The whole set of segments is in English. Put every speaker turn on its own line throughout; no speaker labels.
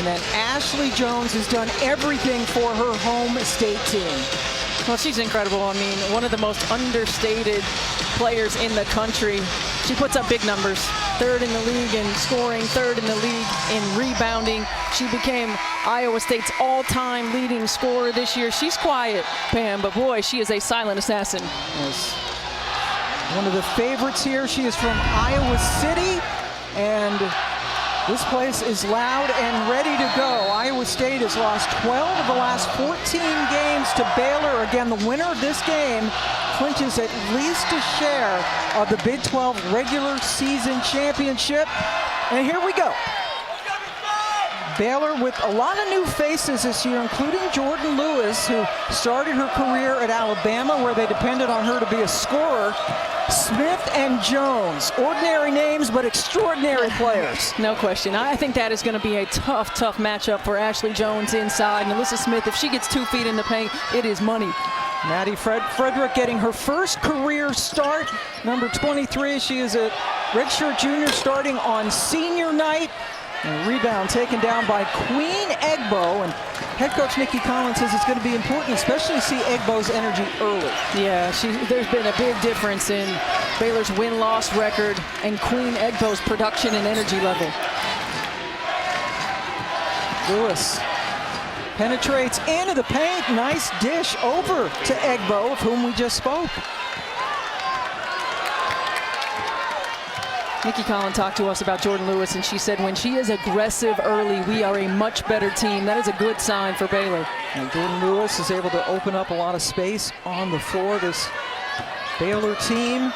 And then Ashley Jones has done everything for her home state team.
Well, she's incredible. I mean, one of the most understated players in the country. She puts up big numbers. 3rd in the league in scoring, 3rd in the league in rebounding. She became Iowa State's all-time leading scorer this year. She's quiet, Pam, but boy, she is a silent assassin.
Yes. One of the favorites here. She is from Iowa City, and this place is loud and ready to go. Iowa State has lost 12 of the last 14 games to Baylor. Again, the winner of this game clinches at least a share of the Big 12 regular season championship. And here we go. Baylor with a lot of new faces this year, including Jordan Lewis, who started her career at Alabama, where they depended on her to be a scorer. Smith and Jones, ordinary names, but extraordinary players.
No question. I think that is going to be a tough, tough matchup for Ashley Jones inside. And Alyssa Smith, if she gets 2 feet in the paint, it is money.
Maddie Frederick getting her first career start. Number 23, she is a redshirt junior starting on senior night. And a rebound taken down by Queen Egbo. And head coach Nikki Collins says it's going to be important, especially to see Egbo's energy early.
Yeah, there's been a big difference in Baylor's win-loss record and Queen Egbo's production and energy level.
Lewis penetrates into the paint. Nice dish over to Egbo, of whom we just spoke.
Nikki Collins talked to us about Jordan Lewis, and she said when she is aggressive early, we are a much better team. That is a good sign for Baylor.
And Jordan Lewis is able to open up a lot of space on the floor. This Baylor team.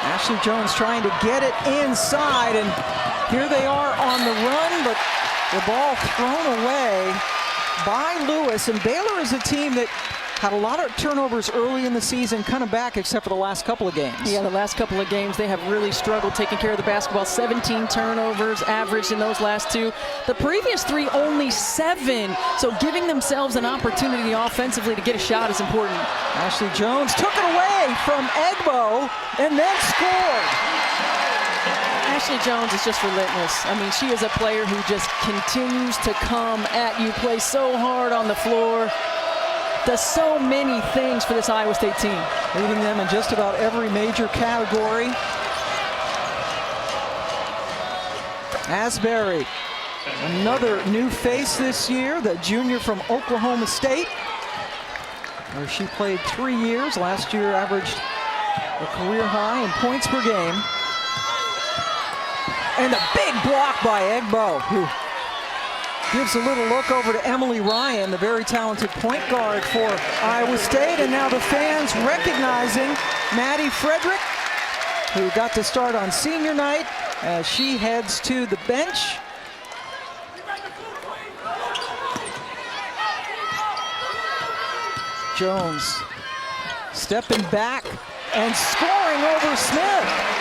Ashley Jones trying to get it inside, and here they are on the run, but the ball thrown away by Lewis. And Baylor is a team that had a lot of turnovers early in the season, kind of back except for the last couple of games.
Yeah, the last couple of games, they have really struggled taking care of the basketball. 17 turnovers averaged in those last 2. The previous 3, only 7. So giving themselves an opportunity offensively to get a shot is important.
Ashley Jones took it away from Egbo and then scored.
Ashley Jones is just relentless. I mean, she is a player who just continues to come at you, play so hard on the floor. Does so many things for this Iowa State team.
Leading them in just about every major category. Asbury, another new face this year, the junior from Oklahoma State, where she played 3 years. Last year averaged a career high in points per game. And a big block by Egbo, who gives a little look over to Emily Ryan, the very talented point guard for Iowa State. And now the fans recognizing Maddie Frederick, who got to start on senior night, as she heads to the bench. Jones stepping back and scoring over Smith.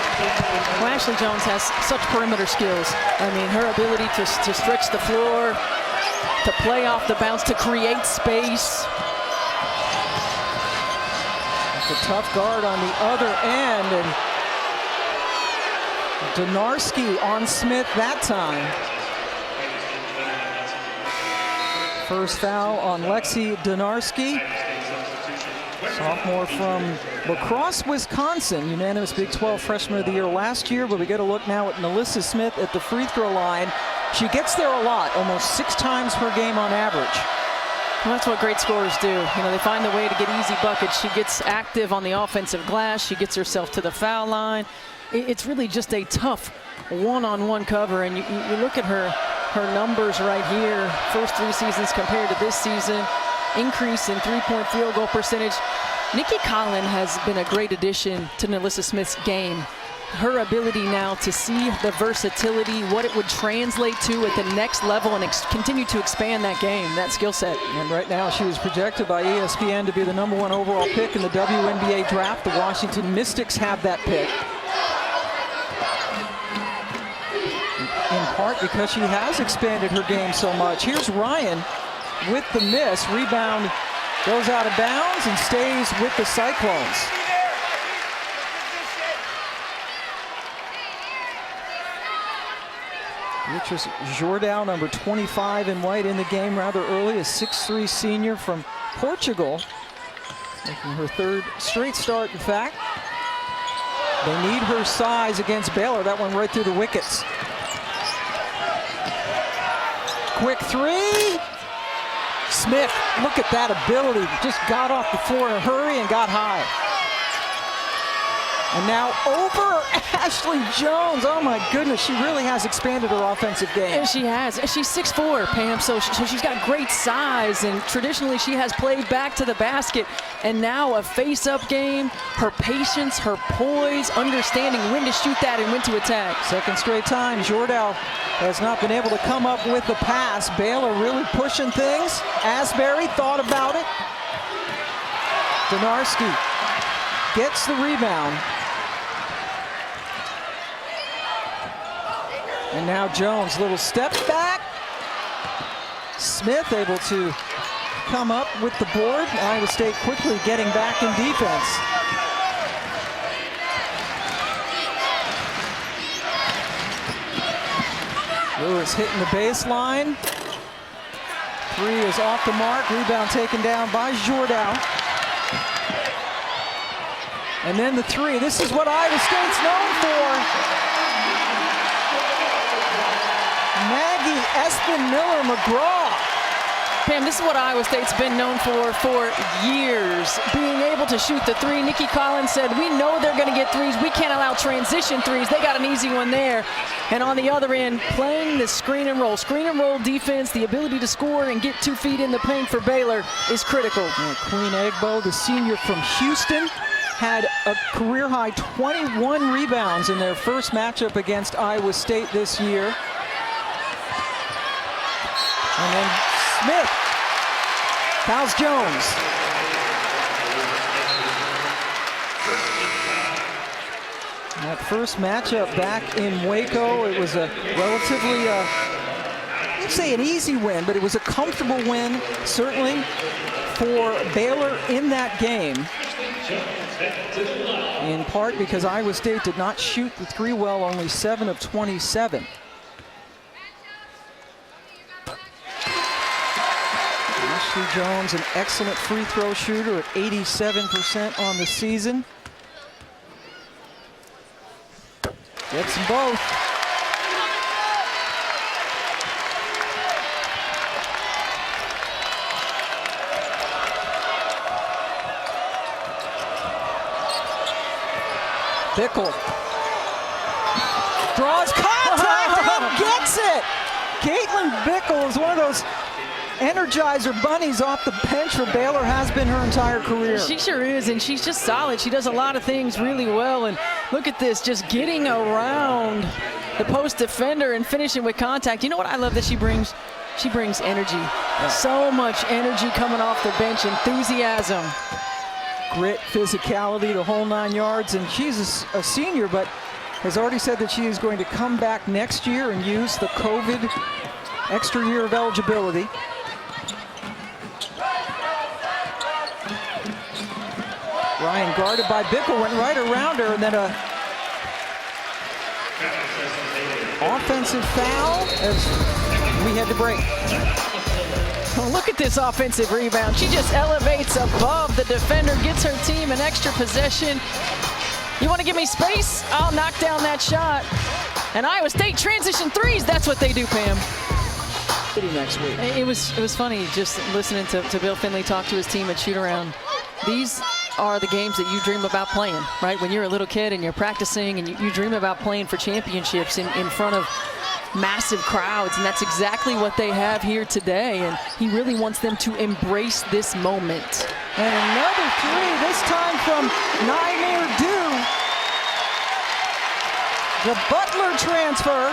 Well, Ashley Jones has such perimeter skills. I mean, her ability to stretch the floor, to play off the bounce, to create space.
The tough guard on the other end, and Donarski on Smith that time. First foul on Lexi Donarski. Sophomore from La Crosse, Wisconsin, unanimous Big 12 Freshman of the Year last year, but we get a look now at Melissa Smith at the free throw line. She gets there a lot, almost 6 times per game on average.
Well, that's what great scorers do. You know, they find the way to get easy buckets. She gets active on the offensive glass. She gets herself to the foul line. It's really just a tough one-on-one cover, and you look at her numbers right here, first 3 seasons compared to this season. Increase in 3-point field goal percentage. Nikki Collins has been a great addition to Alyssa Smith's game. Her ability now to see the versatility, what it would translate to at the next level, and continue to expand that game, that skill set.
And right now she was projected by ESPN to be the #1 overall pick in the WNBA draft. The Washington Mystics have that pick. In part because she has expanded her game so much. Here's Ryan with the miss. Rebound goes out of bounds and stays with the Cyclones. Beatrice Jordão, number 25 in white, in the game rather early, a 6'3" senior from Portugal, making her third straight start, in fact. They need her size against Baylor. That one right through the wickets. Quick three. Smith, look at that ability. Just got off the floor in a hurry and got high. And now over Ashley Jones. Oh my goodness, she really has expanded her offensive game.
And she has. She's 6'4", Pam, so she's got great size, and traditionally she has played back to the basket. And now a face-up game, her patience, her poise, understanding when to shoot that and when to attack.
Second straight time, Jordão has not been able to come up with the pass. Baylor really pushing things. Asbury thought about it. Donarski gets the rebound. And now Jones, little step back. Smith able to come up with the board. Iowa State quickly getting back in defense. Lewis hitting the baseline. Three is off the mark. Rebound taken down by Jordão. And then the three. This is what Iowa State's known for. Maggie Espin-Miller-McGraw.
Pam, this is what Iowa State's been known for years, being able to shoot the three. Nikki Collins said, we know they're going to get threes. We can't allow transition threes. They got an easy one there. And on the other end, playing the screen and roll defense, the ability to score and get 2 feet in the paint for Baylor is critical.
And Queen Egbo, the senior from Houston, had a career-high 21 rebounds in their first matchup against Iowa State this year. And then Smith fouls Jones. That first matchup back in Waco, it was a relatively, I wouldn't say an easy win, but it was a comfortable win, certainly, for Baylor in that game. In part because Iowa State did not shoot the three well, only 7 of 27. Ashley Jones, an excellent free throw shooter at 87% on the season. Gets them both. Bickle draws contact and gets it. Caitlin Bickle is one of those Energizer bunnies off the bench for Baylor, has been her entire career.
She sure is, and she's just solid. She does a lot of things really well, and look at this, just getting around the post defender and finishing with contact. You know what I love that she brings? She brings energy. Yeah. So much energy coming off the bench, enthusiasm. Grit, physicality, the whole 9 yards, and she's a senior, but has already said that she is going to come back next year and use the COVID extra year of eligibility. Ryan guarded by Bickle, went right around her, and then a offensive foul as we had to break. Oh, look at this offensive rebound. She just elevates above the defender, gets her team an extra possession. You want to give me space? I'll knock down that shot. And Iowa State transition threes, that's what they do, Pam.
Next week.
It was funny just listening to Bill Finley talk to his team at shoot-around. These are the games that you dream about playing, right? When you're a little kid and you're practicing and you dream about playing for championships in front of massive crowds, and that's exactly what they have here today, and he really wants them to embrace this moment.
And another three, this time from Naimir Dew. The Butler transfer.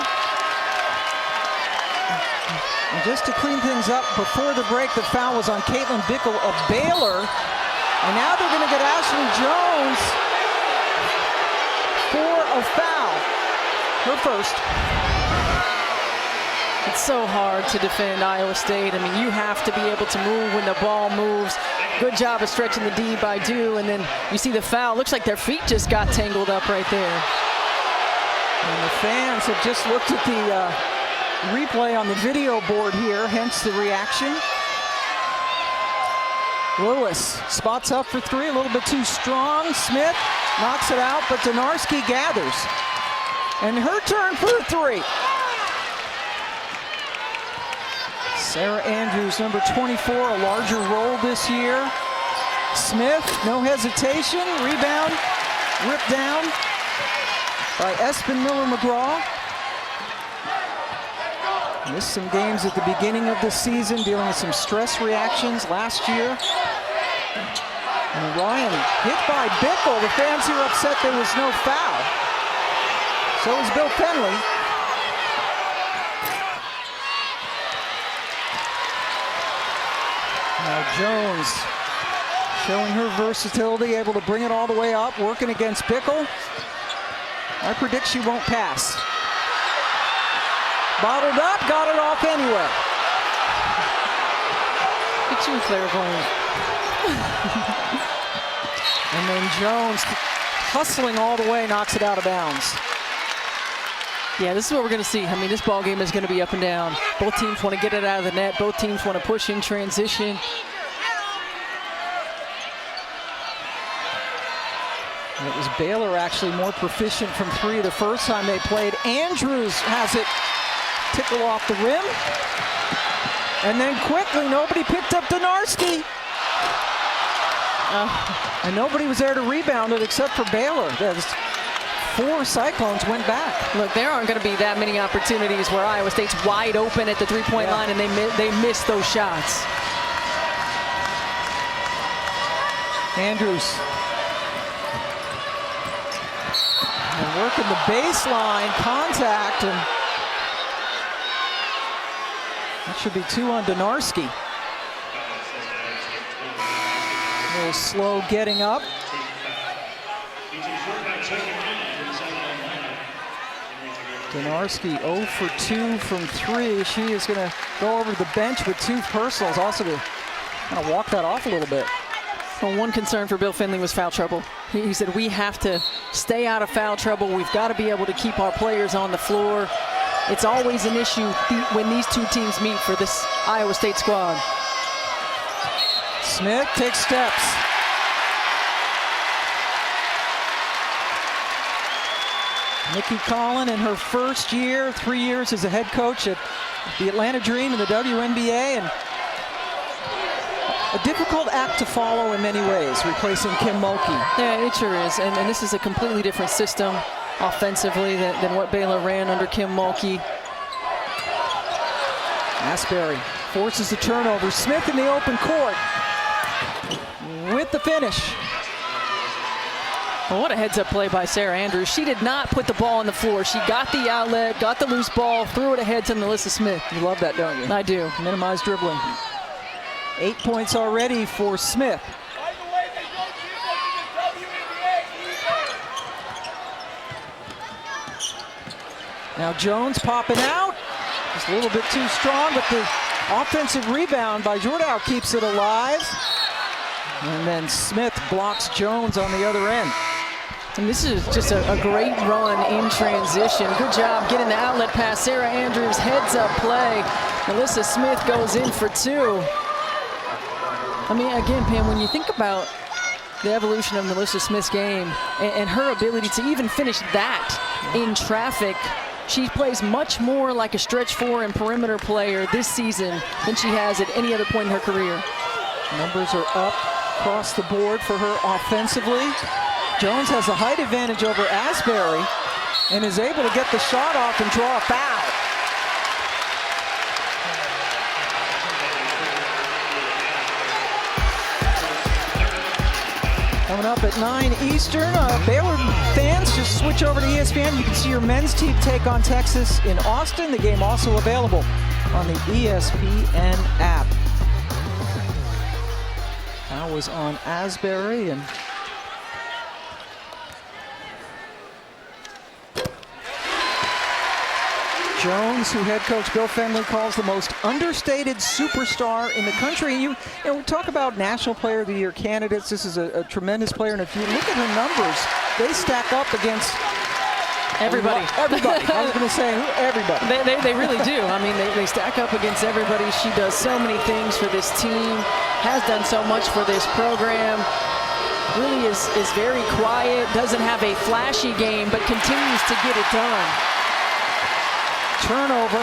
And just to clean things up, before the break, the foul was on Caitlin Bickle of Baylor. And now they're going to get Ashley Jones for a foul. Her first.
It's so hard to defend Iowa State. I mean, you have to be able to move when the ball moves. Good job of stretching the D by Dew, and then you see the foul. Looks like their feet just got tangled up right there.
And the fans have just looked at the replay on the video board here, hence the reaction. Lewis spots up for three, a little bit too strong. Smith knocks it out, but Donarski gathers. And her turn for a three. Sarah Andrews, number 24, a larger role this year. Smith, no hesitation, rebound, ripped down by Espen Miller-McGraw. Missed some games at the beginning of the season, dealing with some stress reactions last year. And Ryan hit by Bickle. The fans here upset there was no foul. So is Bill Penley. Now Jones showing her versatility, able to bring it all the way up, working against Bickle. I predict she won't pass. Bottled up, got it off anyway.
Get you, clairvoyant.
And then Jones, hustling all the way, knocks it out of bounds.
Yeah, this is what we're going to see. I mean, this ball game is going to be up and down. Both teams want to get it out of the net. Both teams want to push in transition.
And it was Baylor actually more proficient from three the first time they played. Andrews has it tickle off the rim. And then quickly, nobody picked up Donarski. And nobody was there to rebound it except for Baylor. There's 4 Cyclones went back.
Look, there aren't going to be that many opportunities where Iowa State's wide open at the three-point line and they miss those shots.
Andrews. And working the baseline, contact, and that should be 2 on Donarski. A little slow getting up. Donarski 0 for 2 from 3. She is going to go over to the bench with 2 personals, also to kind of walk that off a little bit.
Well, one concern for Bill Finley was foul trouble. He said, we have to stay out of foul trouble. We've got to be able to keep our players on the floor. It's always an issue when these two teams meet for this Iowa State squad.
Smith takes steps. Nikki Collin in her first year, 3 years as a head coach at the Atlanta Dream in the WNBA, and a difficult act to follow in many ways, replacing Kim Mulkey.
Yeah, it sure is, and this is a completely different system offensively than what Baylor ran under Kim Mulkey. Asbury
Forces the turnover. Smith in the open court with the finish.
Well, what a heads-up play by Sarah Andrews. She did not put the ball on the floor. She got the outlet, got the loose ball, threw it ahead to Melissa Smith.
You love that, don't you?
I do.
Minimize dribbling. 8 points already for Smith. Now Jones popping out. Just a little bit too strong, but the offensive rebound by Jordow keeps it alive. And then Smith blocks Jones on the other end.
And this is just a great run in transition. Good job getting the outlet pass. Sarah Andrews heads up play. Melissa Smith goes in for 2. I mean, again, Pam, when you think about the evolution of Melissa Smith's game and her ability to even finish that in traffic, she plays much more like a stretch 4 and perimeter player this season than she has at any other point in her career.
Numbers are up across the board for her offensively. Jones has a height advantage over Asbury and is able to get the shot off and draw a foul. Coming up at 9 Eastern, Baylor fans, just switch over to ESPN. You can see your men's team take on Texas in Austin. The game also available on the ESPN app. That was on Asbury, and Jones, who head coach Bill Finley calls the most understated superstar in the country. You know, we talk about National Player of the Year candidates. This is a tremendous player, and if you look at her numbers, they stack up against
Everybody.
Everybody. I was going to say everybody.
They really do. I mean, they stack up against everybody. She does so many things for this team, has done so much for this program. Really is very quiet, doesn't have a flashy game, but continues to get it done.
Turnover.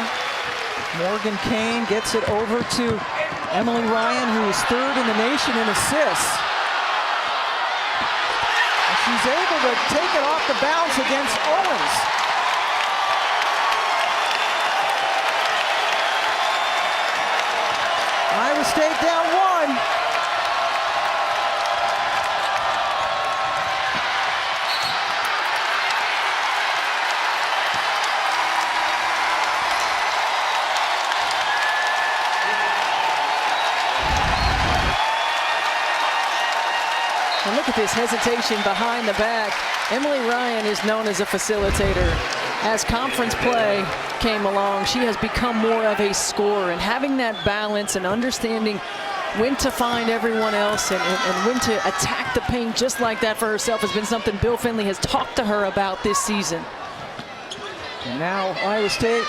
Morgan Kane gets it over to Emily Ryan, who is third in the nation in assists. And she's able to take it off the bounce against Owens. Iowa State down 1.
And look at this hesitation behind the back. Emily Ryan is known as a facilitator. As conference play came along, she has become more of a scorer, and having that balance and understanding when to find everyone else and when to attack the paint just like that for herself has been something Bill Finley has talked to her about this season.
And now Iowa State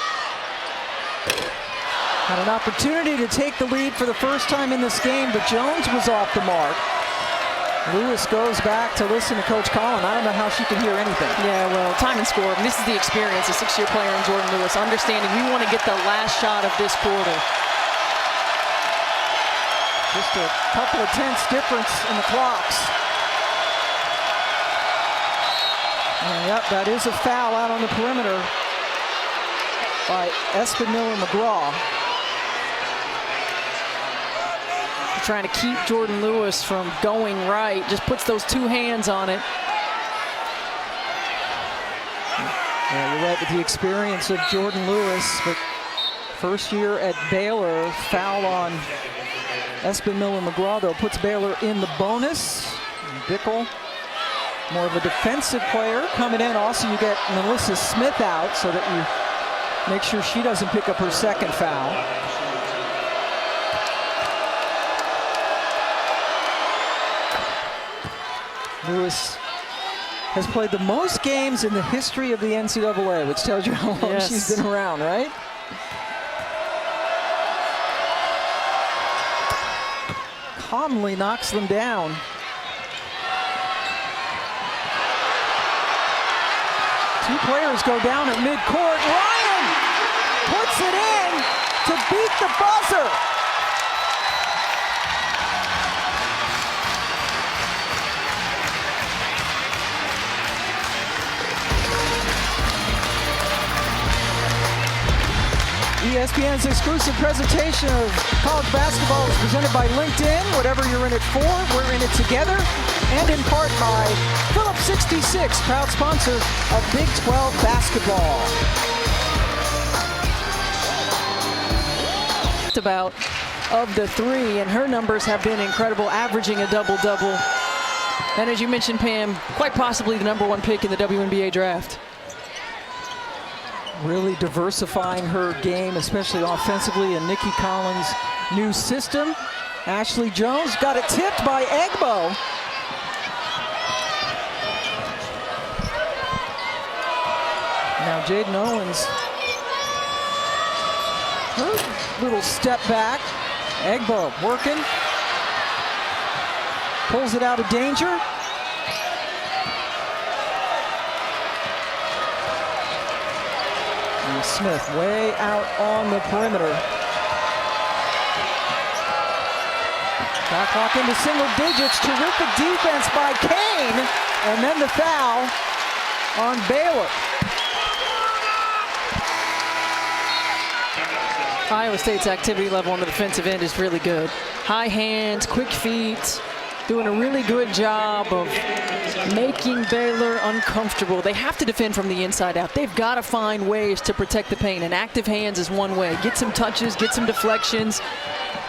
had an opportunity to take the lead for the first time in this game, but Jones was off the mark. Lewis goes back to listen to Coach Collin. I don't know how she can hear anything.
Yeah, well, time and score. And this is the experience, a 6-year player in Jordan Lewis, understanding we want to get the last shot of this quarter.
Just a couple of tenths difference in the clocks. And yep, that is a foul out on the perimeter by Espen Miller-McGraw.
Trying to keep Jordan Lewis from going right, just puts those two hands on it.
Yeah, you're right with the experience of Jordan Lewis, but first year at Baylor, foul on Espen Miller-McGraw, though, puts Baylor in the bonus. Bickle, more of a defensive player, coming in. Also, you get Melissa Smith out so that you make sure she doesn't pick up her second foul. Lewis has played the most games in the history of the NCAA, which tells you how long she's been around, right? Calmly knocks them down. Two players go down at midcourt. Ryan puts it in to beat the buzzer. ESPN's exclusive presentation of college basketball is presented by LinkedIn. Whatever you're in it for, we're in it together. And in part by Phillips 66, proud sponsor of Big 12 basketball.
About of the three, and her numbers have been incredible, averaging a double-double. And as you mentioned, Pam, quite possibly the #1 pick in the WNBA draft.
Really diversifying her game, especially offensively, in Nikki Collins' new system. Ashley Jones got it tipped by Egbo. Now Jaden Owens, her little step back. Egbo working, pulls it out of danger. Smith way out on the perimeter. Shot clock into single digits. Terrific defense by Kane. And then the foul on Baylor.
Iowa State's activity level on the defensive end is really good. High hands, quick feet, doing a really good job of making Baylor uncomfortable. They have to defend from the inside out. They've got to find ways to protect the paint, and active hands is one way. Get some touches, get some deflections,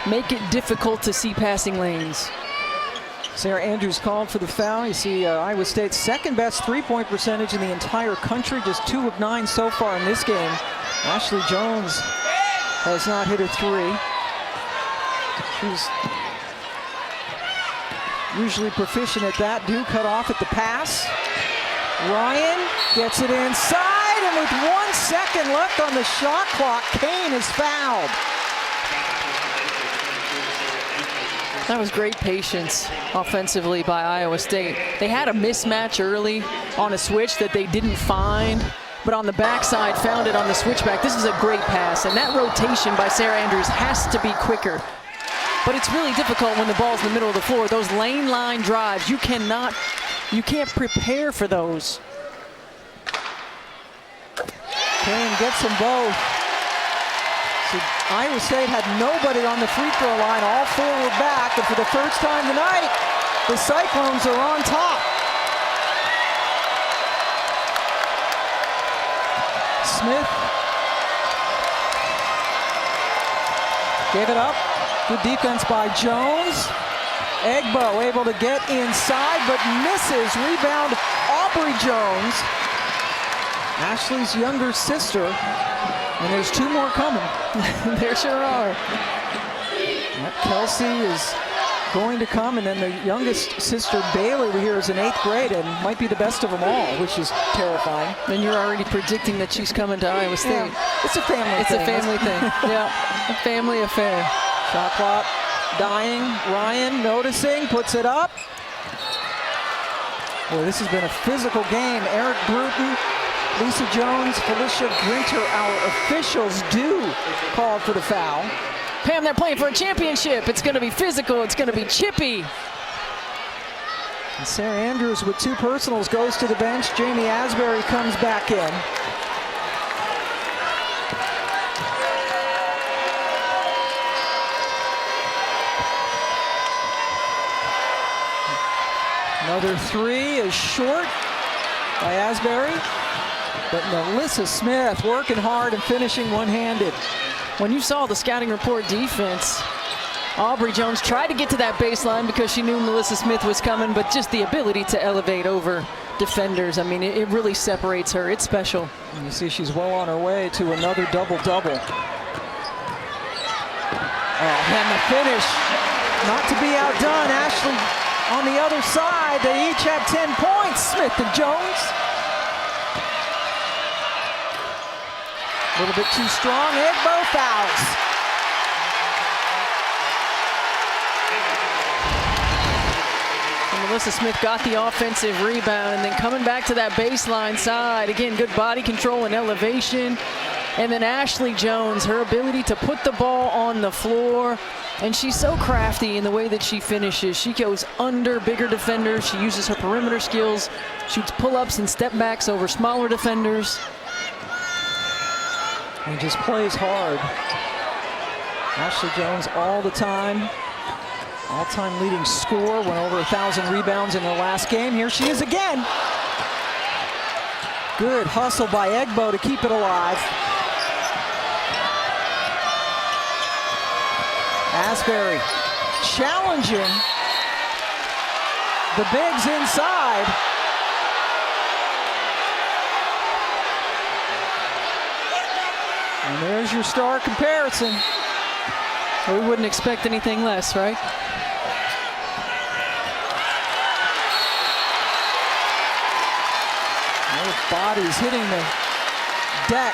make it difficult to see passing lanes.
Sarah Andrews called for the foul. You see Iowa State's second best three-point percentage in the entire country, just 2 of 9 so far in this game. Ashley Jones has not hit a three. She's usually proficient at that. Do cut off at the pass. Ryan gets it inside. and with 1 second left on the shot clock, Kane is fouled.
That was great patience offensively by Iowa State. They had a mismatch early on a switch that they didn't find, but on the backside found it on the switchback. This is a great pass, and that rotation by Sarah Andrews has to be quicker. But it's really difficult when the ball's in the middle of the floor. Those lane line drives, you can't prepare for those.
Kane gets them both. So Iowa State had nobody on the free throw line. All four were back, and for the first time tonight, the Cyclones are on top. Smith gave it up. Good defense by Jones. Egbo able to get inside, but misses. Rebound, Aubrey Jones, Ashley's younger sister. And there's two more coming.
There sure are.
Kelsey is going to come, and then the youngest sister, Baylor, we hear is in 8th grade and might be the best of them all, which is terrifying.
And you're already predicting that she's coming to Iowa State.
Yeah, it's a family thing.
It's a family thing. Yeah, a family affair.
Shot clock dying. Ryan noticing, puts it up. Boy, this has been a physical game. Eric Bruton, Lisa Jones, Felicia Grinter, our officials do call for the foul.
Pam, they're playing for a championship. It's going to be physical. It's going to be chippy.
And Sarah Andrews with 2 personals goes to the bench. Jamie Asbury comes back in. Another 3 is short by Asbury. But Melissa Smith working hard and finishing one-handed.
When you saw the scouting report defense, Aubrey Jones tried to get to that baseline because she knew Melissa Smith was coming, but just the ability to elevate over defenders, I mean, it really separates her. It's special.
And you see she's well on her way to another double-double. Oh, and the finish, not to be outdone. Ashley on the other side, they each have 10 points, Smith and Jones. A little bit too strong, Egbo fouls.
And Melissa Smith got the offensive rebound, and then coming back to that baseline side. Again, good body control and elevation. And then Ashley Jones, her ability to put the ball on the floor. And she's so crafty in the way that she finishes. She goes under bigger defenders. She uses her perimeter skills, shoots pull-ups and step-backs over smaller defenders.
And just plays hard. Ashley Jones all the time. All-time leading scorer, went over 1,000 rebounds in her last game. Here she is again. Good hustle by Egbo to keep it alive. Asbury challenging the bigs inside. And there's your star comparison.
We wouldn't expect anything less, right?
Those bodies hitting the deck.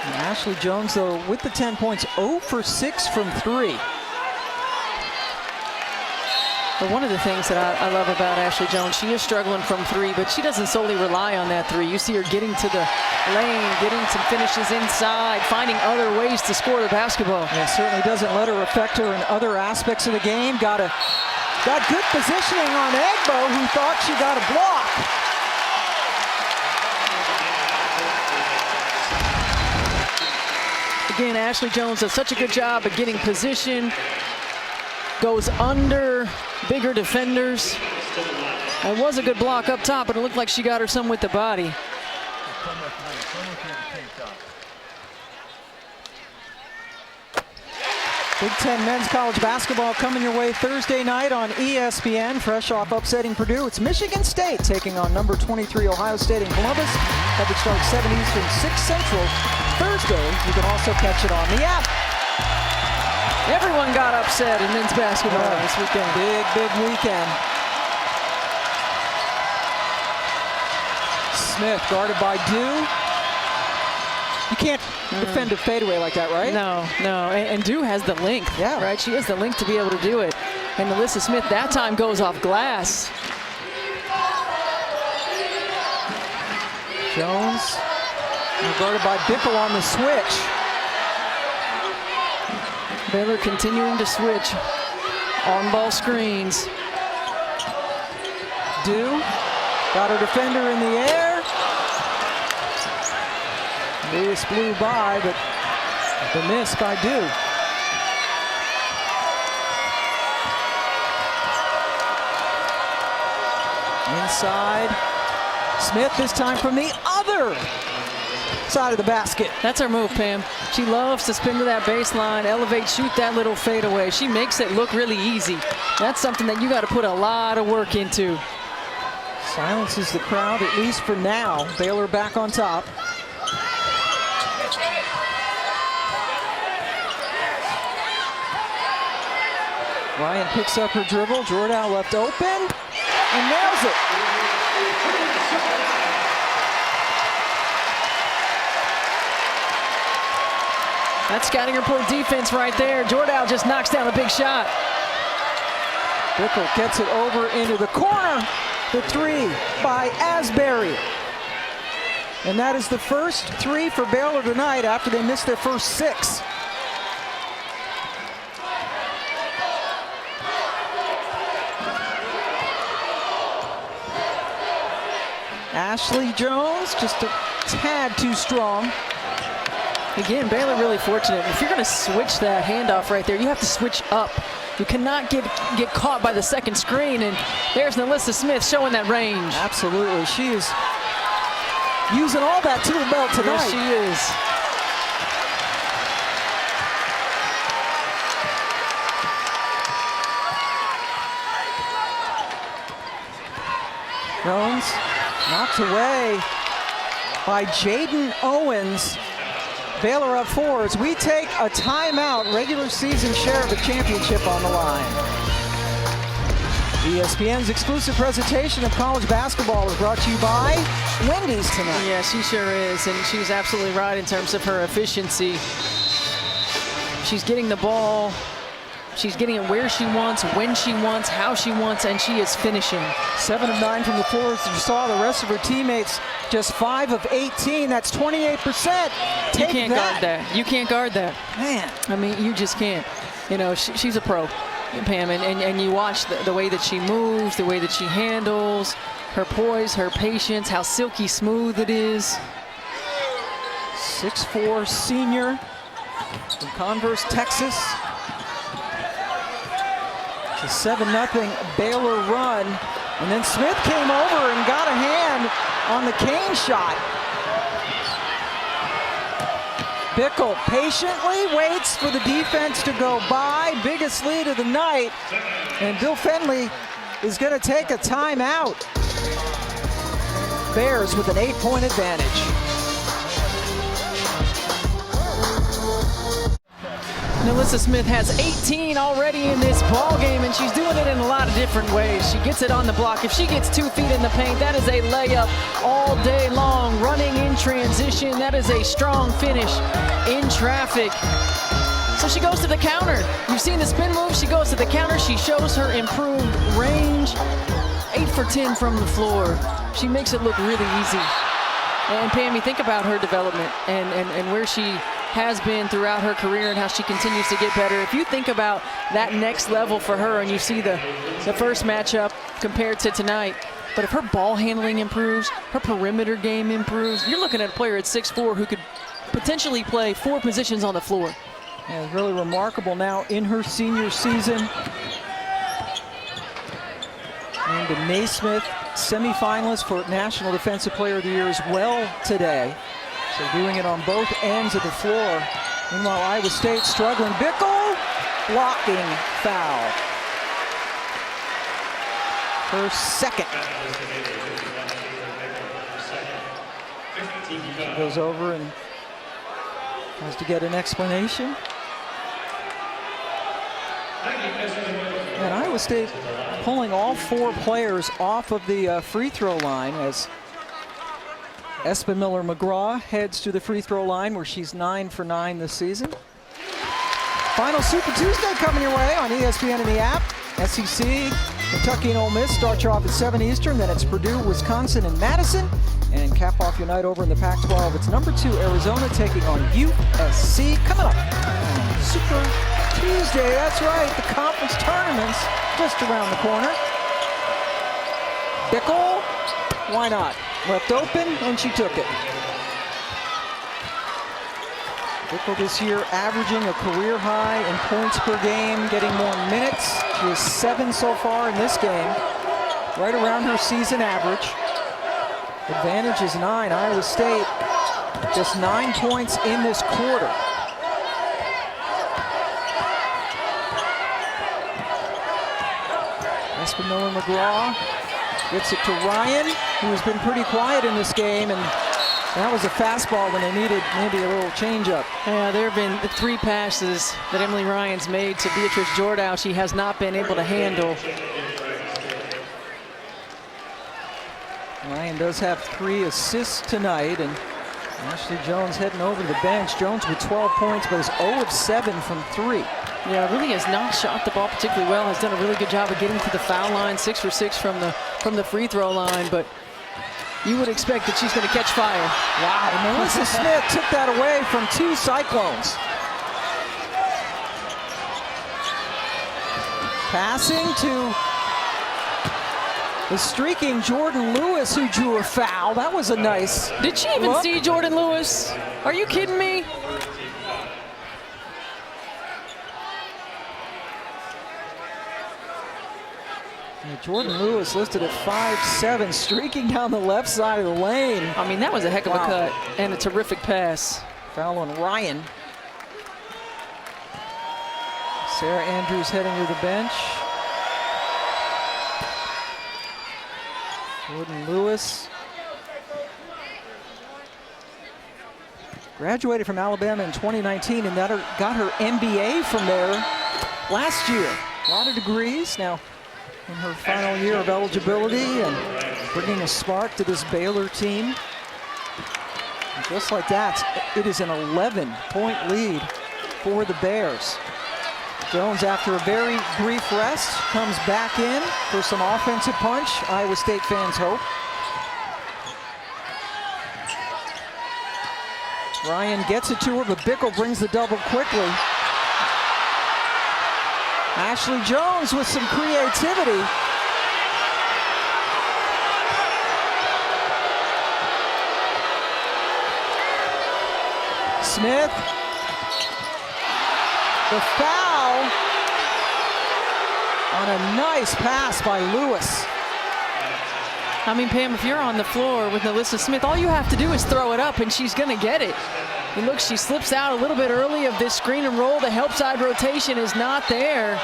And Ashley Jones, though, with the 10 points, 0 for 6 from 3.
But one of the things that I love about Ashley Jones, she is struggling from 3, but she doesn't solely rely on that 3. You see her getting to the lane, getting some finishes inside, finding other ways to score the basketball.
Yeah, it certainly doesn't let her affect her in other aspects of the game. Got good positioning on Egbo, who thought she got a block.
Again, Ashley Jones does such a good job of getting position, goes under bigger defenders. It was a good block up top, but it looked like she got her some with the body.
Big Ten men's college basketball coming your way Thursday night on ESPN. Fresh off upsetting Purdue, it's Michigan State taking on number 23 Ohio State in Columbus. Coverage starts 7 Eastern, 6 Central. Thursday, you can also catch it on the app.
Everyone got upset in men's basketball this weekend.
Big weekend. Smith guarded by Dew. You can't defend a fadeaway like that, right?
No, no. And Dew has the length,
yeah.
Right? She has the length to be able to do it. And Alyssa Smith that time goes off glass.
Jones guarded by Bickle on the switch.
Baylor continuing to switch on ball screens.
Dew got her defender in the air. Lewis blew by, but the miss by Dew. Inside. Smith this time from the other side of the basket.
That's her move, Pam. She loves to spin to that baseline, elevate, shoot that little fadeaway. She makes it look really easy. That's something that you got to put a lot of work into.
Silences the crowd, at least for now. Baylor back on top. Ryan picks up her dribble. Jordan left open and nails it.
That's scouting report defense right there. Jordan just knocks down a big shot.
Bickle gets it over into the corner. The three by Asbury. And that is the first three for Baylor tonight after they missed their first 6. Ashley Jones just a tad too strong.
Again, Baylor really fortunate. If you're going to switch that handoff right there, you have to switch up. You cannot get caught by the second screen, and there's Alyssa Smith showing that range.
Absolutely. She is using all that tool belt tonight.
Yes, she is.
Jones knocked away by Jaden Owens. Baylor up 4 as we take a timeout. Regular season share of the championship on the line. ESPN's exclusive presentation of college basketball is brought to you by Wendy's tonight.
Yeah, she sure is, and she's absolutely right in terms of her efficiency. She's getting the ball. She's getting it where she wants, when she wants, how she wants, and she is finishing.
7 of 9 from the floor. As you saw the rest of her teammates, just 5 of 18. That's 28%.
You can't guard that. You can't guard that.
Man.
I mean, you just can't. You know, she's a pro, Pam, and you watch the way that she moves, the way that she handles, her poise, her patience, how silky smooth it is.
6'4" senior from Converse, Texas. It's a 7-0 Baylor run. And then Smith came over and got a hand on the Kane shot. Bickle patiently waits for the defense to go by. Biggest lead of the night. And Bill Fenley is going to take a timeout. Bears with an 8-point advantage.
Alyssa Smith has 18 already in this ball game, and she's doing it in a lot of different ways. She gets it on the block. If she gets 2 feet in the paint, that is a layup all day long. Running in transition, that is a strong finish in traffic. So she goes to the counter. You've seen the spin move. She goes to the counter. She shows her improved range. 8 for 10 from the floor. She makes it look really easy. And Pammy, think about her development and where she has been throughout her career and how she continues to get better. If you think about that next level for her and you see the first matchup compared to tonight, but if her ball handling improves, her perimeter game improves, you're looking at a player at 6'4" who could potentially play 4 positions on the floor.
And really remarkable now in her senior season. And the Naismith semifinalist for National Defensive Player of the Year as well today. So doing it on both ends of the floor. Meanwhile, Iowa State struggling. Bickle, blocking foul. Her second. Goes over and has to get an explanation. And Iowa State pulling all 4 players off of the free throw line as Espen Miller-McGraw heads to the free throw line where she's 9 for 9 this season. Final Super Tuesday coming your way on ESPN and the app. SEC, Kentucky and Ole Miss start you off at 7 Eastern. Then it's Purdue, Wisconsin, and Madison. And cap off your night over in the Pac-12. It's number 2 Arizona taking on USC. Coming up on Super Tuesday. That's right, the conference tournament's just around the corner. Bickle, why not? Left open, and she took it. Bickle this year averaging a career high in points per game, getting more minutes. She has 7 so far in this game, right around her season average. Advantage is 9. Iowa State just 9 points in this quarter. Espen Miller-McGraw gets it to Ryan, who has been pretty quiet in this game, and that was a fastball when they needed maybe a little changeup.
Yeah, there have been 3 passes that Emily Ryan's made to Beatrice Jordow she has not been able to handle.
Ryan does have 3 assists tonight, and Ashley Jones heading over to the bench. Jones with 12 points, but is 0 of 7 from 3.
Yeah, really has not shot the ball particularly well. Has done a really good job of getting to the foul line. 6 for 6 from the free throw line, but you would expect that she's going to catch fire.
Wow, and Melissa Smith took that away from 2 Cyclones. Passing to the streaking Jordan Lewis, who drew a foul. That was a nice
Did she even
look.
see Jordan Lewis? Are you kidding me?
Yeah, Jordan Lewis listed at 5'7", streaking down the left side of the lane.
I mean, that was a heck of a
Wow.
cut and a terrific pass.
Foul on Ryan. Sarah Andrews heading to the bench. Jordan Lewis graduated from Alabama in 2019 and got her MBA from there last year. A lot of degrees now in her final year of eligibility and bringing a spark to this Baylor team. And just like that, it is an 11-point lead for the Bears. Jones, after a very brief rest, comes back in for some offensive punch, Iowa State fans hope. Ryan gets it to her, but Bickle brings the double quickly. Ashley Jones with some creativity. Smith. The foul on a nice pass by Lewis.
I mean, Pam, if you're on the floor with Melissa Smith, all you have to do is throw it up and she's going to get it. And look, she slips out a little bit early of this screen and roll. The help side rotation is not there.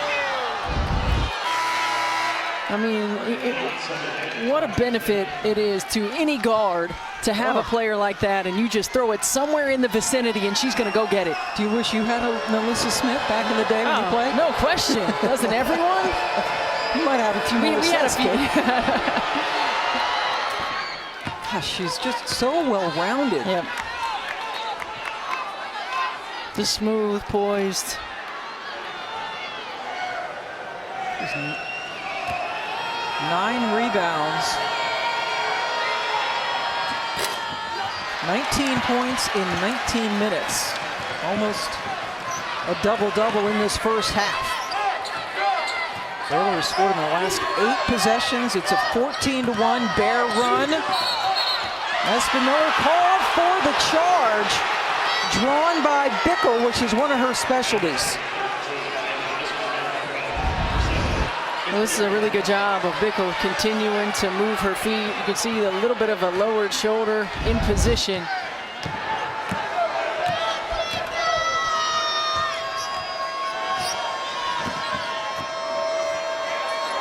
I mean, what a benefit it is to any guard to have a player like that, and you just throw it somewhere in the vicinity and she's going to go get it.
Do you wish you had a Melissa Smith back in the day when you played?
No question. Doesn't everyone?
You might have a few more
We had a
assists,
few.
kid. Gosh, she's just so well-rounded.
Yep. Just smooth, poised.
9 rebounds. 19 points in 19 minutes. Almost a double-double in this first half. Baylor has scored in the last 8 possessions. It's a 14-1 Bear run. Espen Miller called for the charge, drawn by Bickle, which is one of her specialties.
Well, this is a really good job of Bickle continuing to move her feet. You can see a little bit of a lowered shoulder in position.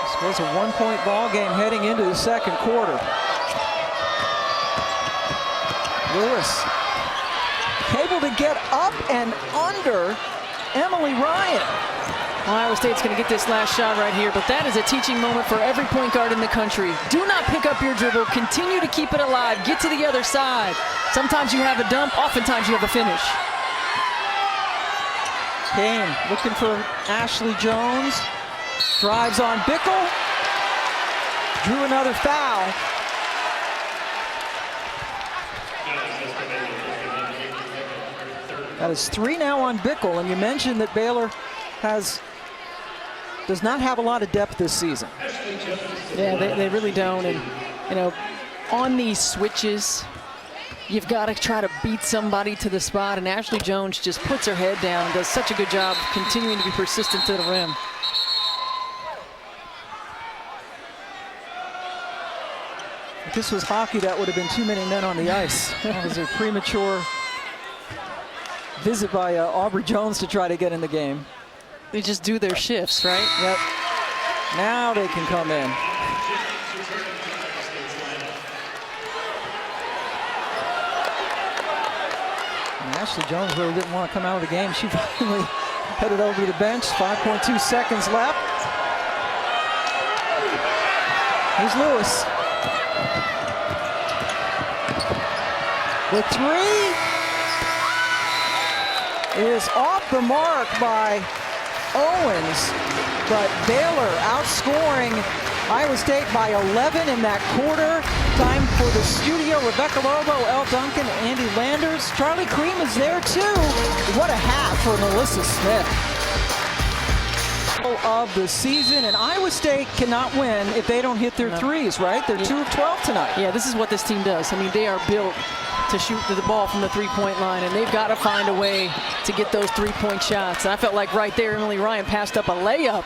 This was a 1-point ball game heading into the second quarter. Lewis able to get up and under Emily Ryan.
Iowa State's going to get this last shot right here, but that is a teaching moment for every point guard in the country. Do not pick up your dribble. Continue to keep it alive. Get to the other side. Sometimes you have a dump. Oftentimes you have a finish.
Kane looking for Ashley Jones. Drives on Bickle. Drew another foul. That is 3 now on Bickle, and you mentioned that Baylor does not have a lot of depth this season.
Yeah, they really don't. And, you know, on these switches, you've got to try to beat somebody to the spot, and Ashley Jones just puts her head down and does such a good job continuing to be persistent to the rim.
If this was hockey, that would have been too many men on the ice. That was a premature visit by Aubrey Jones to try to get in the game.
They just do their shifts, right?
Yep. Now they can come in. And Ashley Jones really didn't want to come out of the game. She finally headed over to the bench. 5.2 seconds left. Here's Lewis. The three is off the mark by Owens, but Baylor outscoring Iowa State by 11 in that quarter. Time for the studio. Rebecca Lobo, Elle Duncan, Andy Landers. Charlie Cream is there too. What a hat for Melissa Smith. Of the season, and Iowa State cannot win if they don't hit their threes, right? They're 2 of 12 tonight.
Yeah, this is what this team does. I mean, they are built to shoot the ball from the three-point line, and they've got to find a way to get those three-point shots. And I felt like right there, Emily Ryan passed up a layup.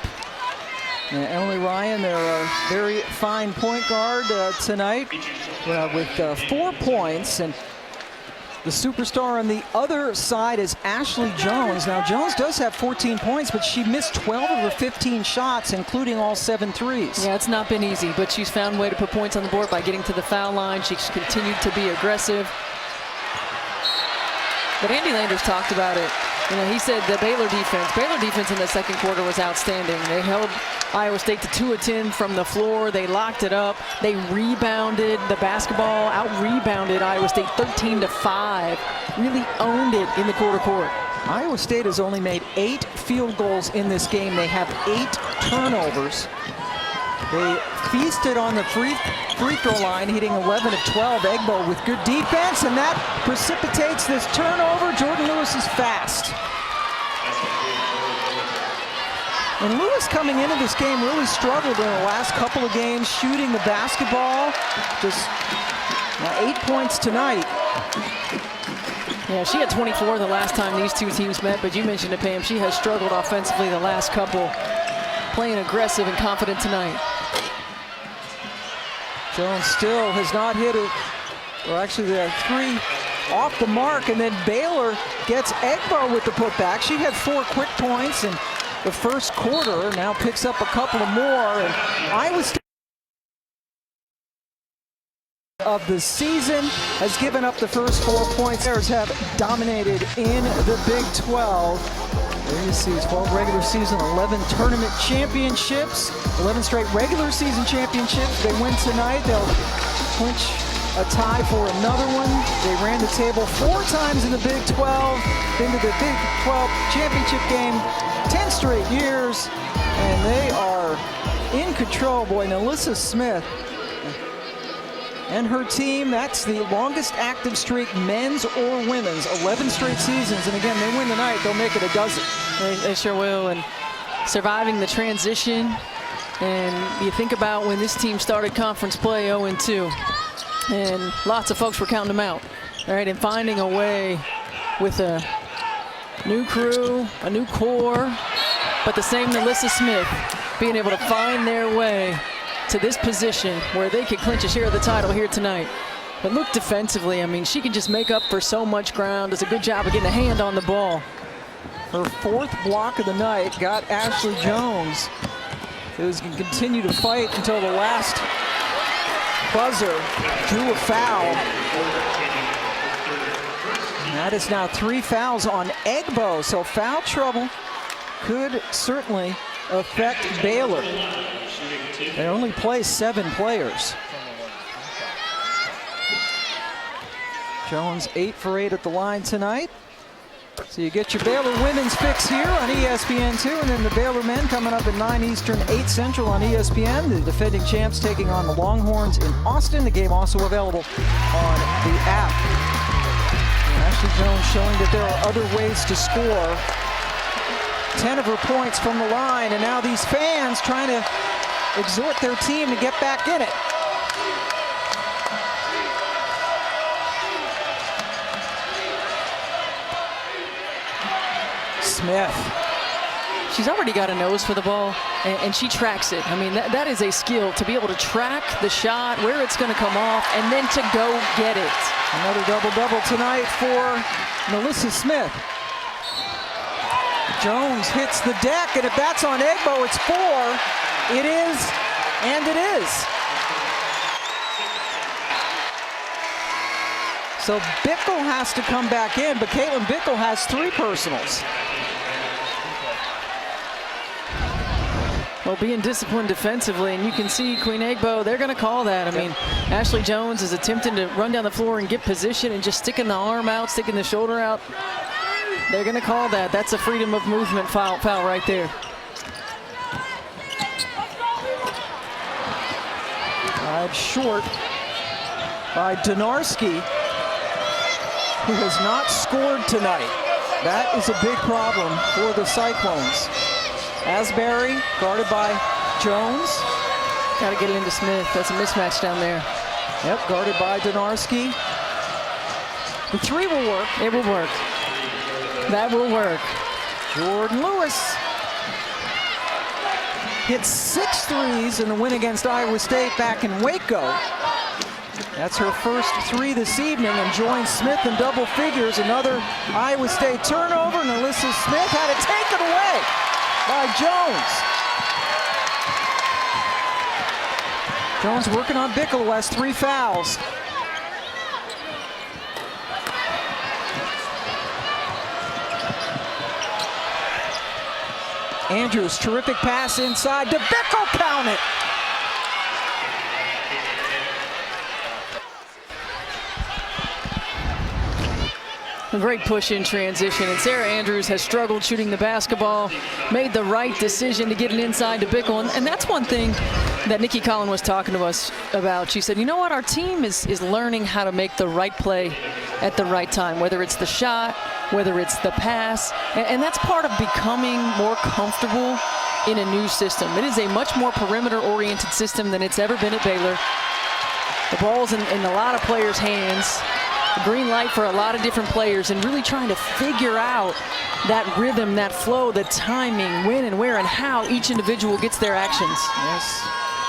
Yeah, Emily Ryan, their very fine point guard tonight with 4 points. And the superstar on the other side is Ashley Jones. Now, Jones does have 14 points, but she missed 12 of her 15 shots, including all 7 threes.
Yeah, it's not been easy, but she's found a way to put points on the board by getting to the foul line. She's continued to be aggressive. But Andy Landers talked about it. You know, he said the Baylor defense in the second quarter was outstanding. They held Iowa State to 2 of 10 from the floor. They locked it up. They rebounded the basketball, out-rebounded Iowa State 13-5. Really owned it in the quarter court.
Iowa State has only made 8 field goals in this game. They have 8 turnovers. They feasted on the free throw line, hitting 11 of 12. Egbo with good defense, and that precipitates this turnover. Jordan Lewis is fast. And Lewis coming into this game really struggled in the last couple of games shooting the basketball. Just 8 points tonight.
Yeah, she had 24 the last time these two teams met, but you mentioned it, Pam. She has struggled offensively the last couple. Playing aggressive and confident tonight.
Jones still has not hit it, or actually the 3 off the mark, and then Baylor gets Egbo with the putback. She had 4 quick points in the first quarter, now picks up a couple of more, and Iowa State of the season has given up the first 4 points. Bears have dominated in the Big 12. There you see 12 regular season, 11 tournament championships, 11 straight regular season championships. They win tonight, they'll clinch a tie for another one. They ran the table 4 times in the Big 12, been to the Big 12 championship game 10 straight years, and they are in control. Boy, Melissa Smith and her team, that's the longest active streak, men's or women's, 11 straight seasons. And again, they win tonight, they'll make it a dozen.
They sure will. And surviving the transition. And you think about when this team started conference play 0-2. And lots of folks were counting them out. All right, and finding a way with a new crew, a new core, but the same Melissa Smith being able to find their way to this position where they could clinch a share of the title here tonight. But look defensively, I mean, she can just make up for so much ground. Does a good job of getting a hand on the ball.
Her 4th block of the night got Ashley Jones, who's going to continue to fight until the last buzzer. Drew a foul. And that is now 3 fouls on Egbo, so foul trouble could certainly affect Baylor. They only play 7 players. Jones 8 for 8 at the line tonight. So you get your Baylor women's fix here on ESPN2, and then the Baylor men coming up at 9 Eastern, 8 Central on ESPN. The defending champs taking on the Longhorns in Austin. The game also available on the app. And Ashley Jones showing that there are other ways to score. 10 of her points from the line, and now these fans trying to exhort their team to get back in it. Smith.
She's already got a nose for the ball, and she tracks it. I mean, that is a skill to be able to track the shot, where it's going to come off, and then to go get it.
Another double-double tonight for Melissa Smith. Jones hits the deck, and if that's on Egbo, it's 4. It is, and it is. So Bickle has to come back in, but Caitlin Bickle has 3 personals.
Well, being disciplined defensively, and you can see Queen Egbo, they're going to call that. I mean, Ashley Jones is attempting to run down the floor and get position and just sticking the arm out, sticking the shoulder out. They're going to call that. That's a freedom of movement foul right there.
Drive short by Donarski, who has not scored tonight. That is a big problem for the Cyclones. Asbury guarded by Jones.
Got to get it into Smith. That's a mismatch down there.
Yep, guarded by Donarski. The 3 will work.
It will work. That will work.
Jordan Lewis hit 6 threes in the win against Iowa State back in Waco. That's her first 3 this evening, and joins Smith in double figures. Another Iowa State turnover, and Alyssa Smith had it taken away by Jones. Jones working on Bickle, who has 3 fouls. Andrews, terrific pass inside to Bickle, count it.
A great push in transition, and Sarah Andrews has struggled shooting the basketball, made the right decision to get it inside to Bickle, and that's one thing that Nikki Collin was talking to us about. She said, you know what, our team is learning how to make the right play at the right time, whether it's the shot, whether it's the pass, and that's part of becoming more comfortable in a new system. It is a much more perimeter-oriented system than it's ever been at Baylor. The ball's in a lot of players' hands. Green light for a lot of different players, and really trying to figure out that rhythm, that flow, the timing, when and where and how each individual gets their actions.
Yes,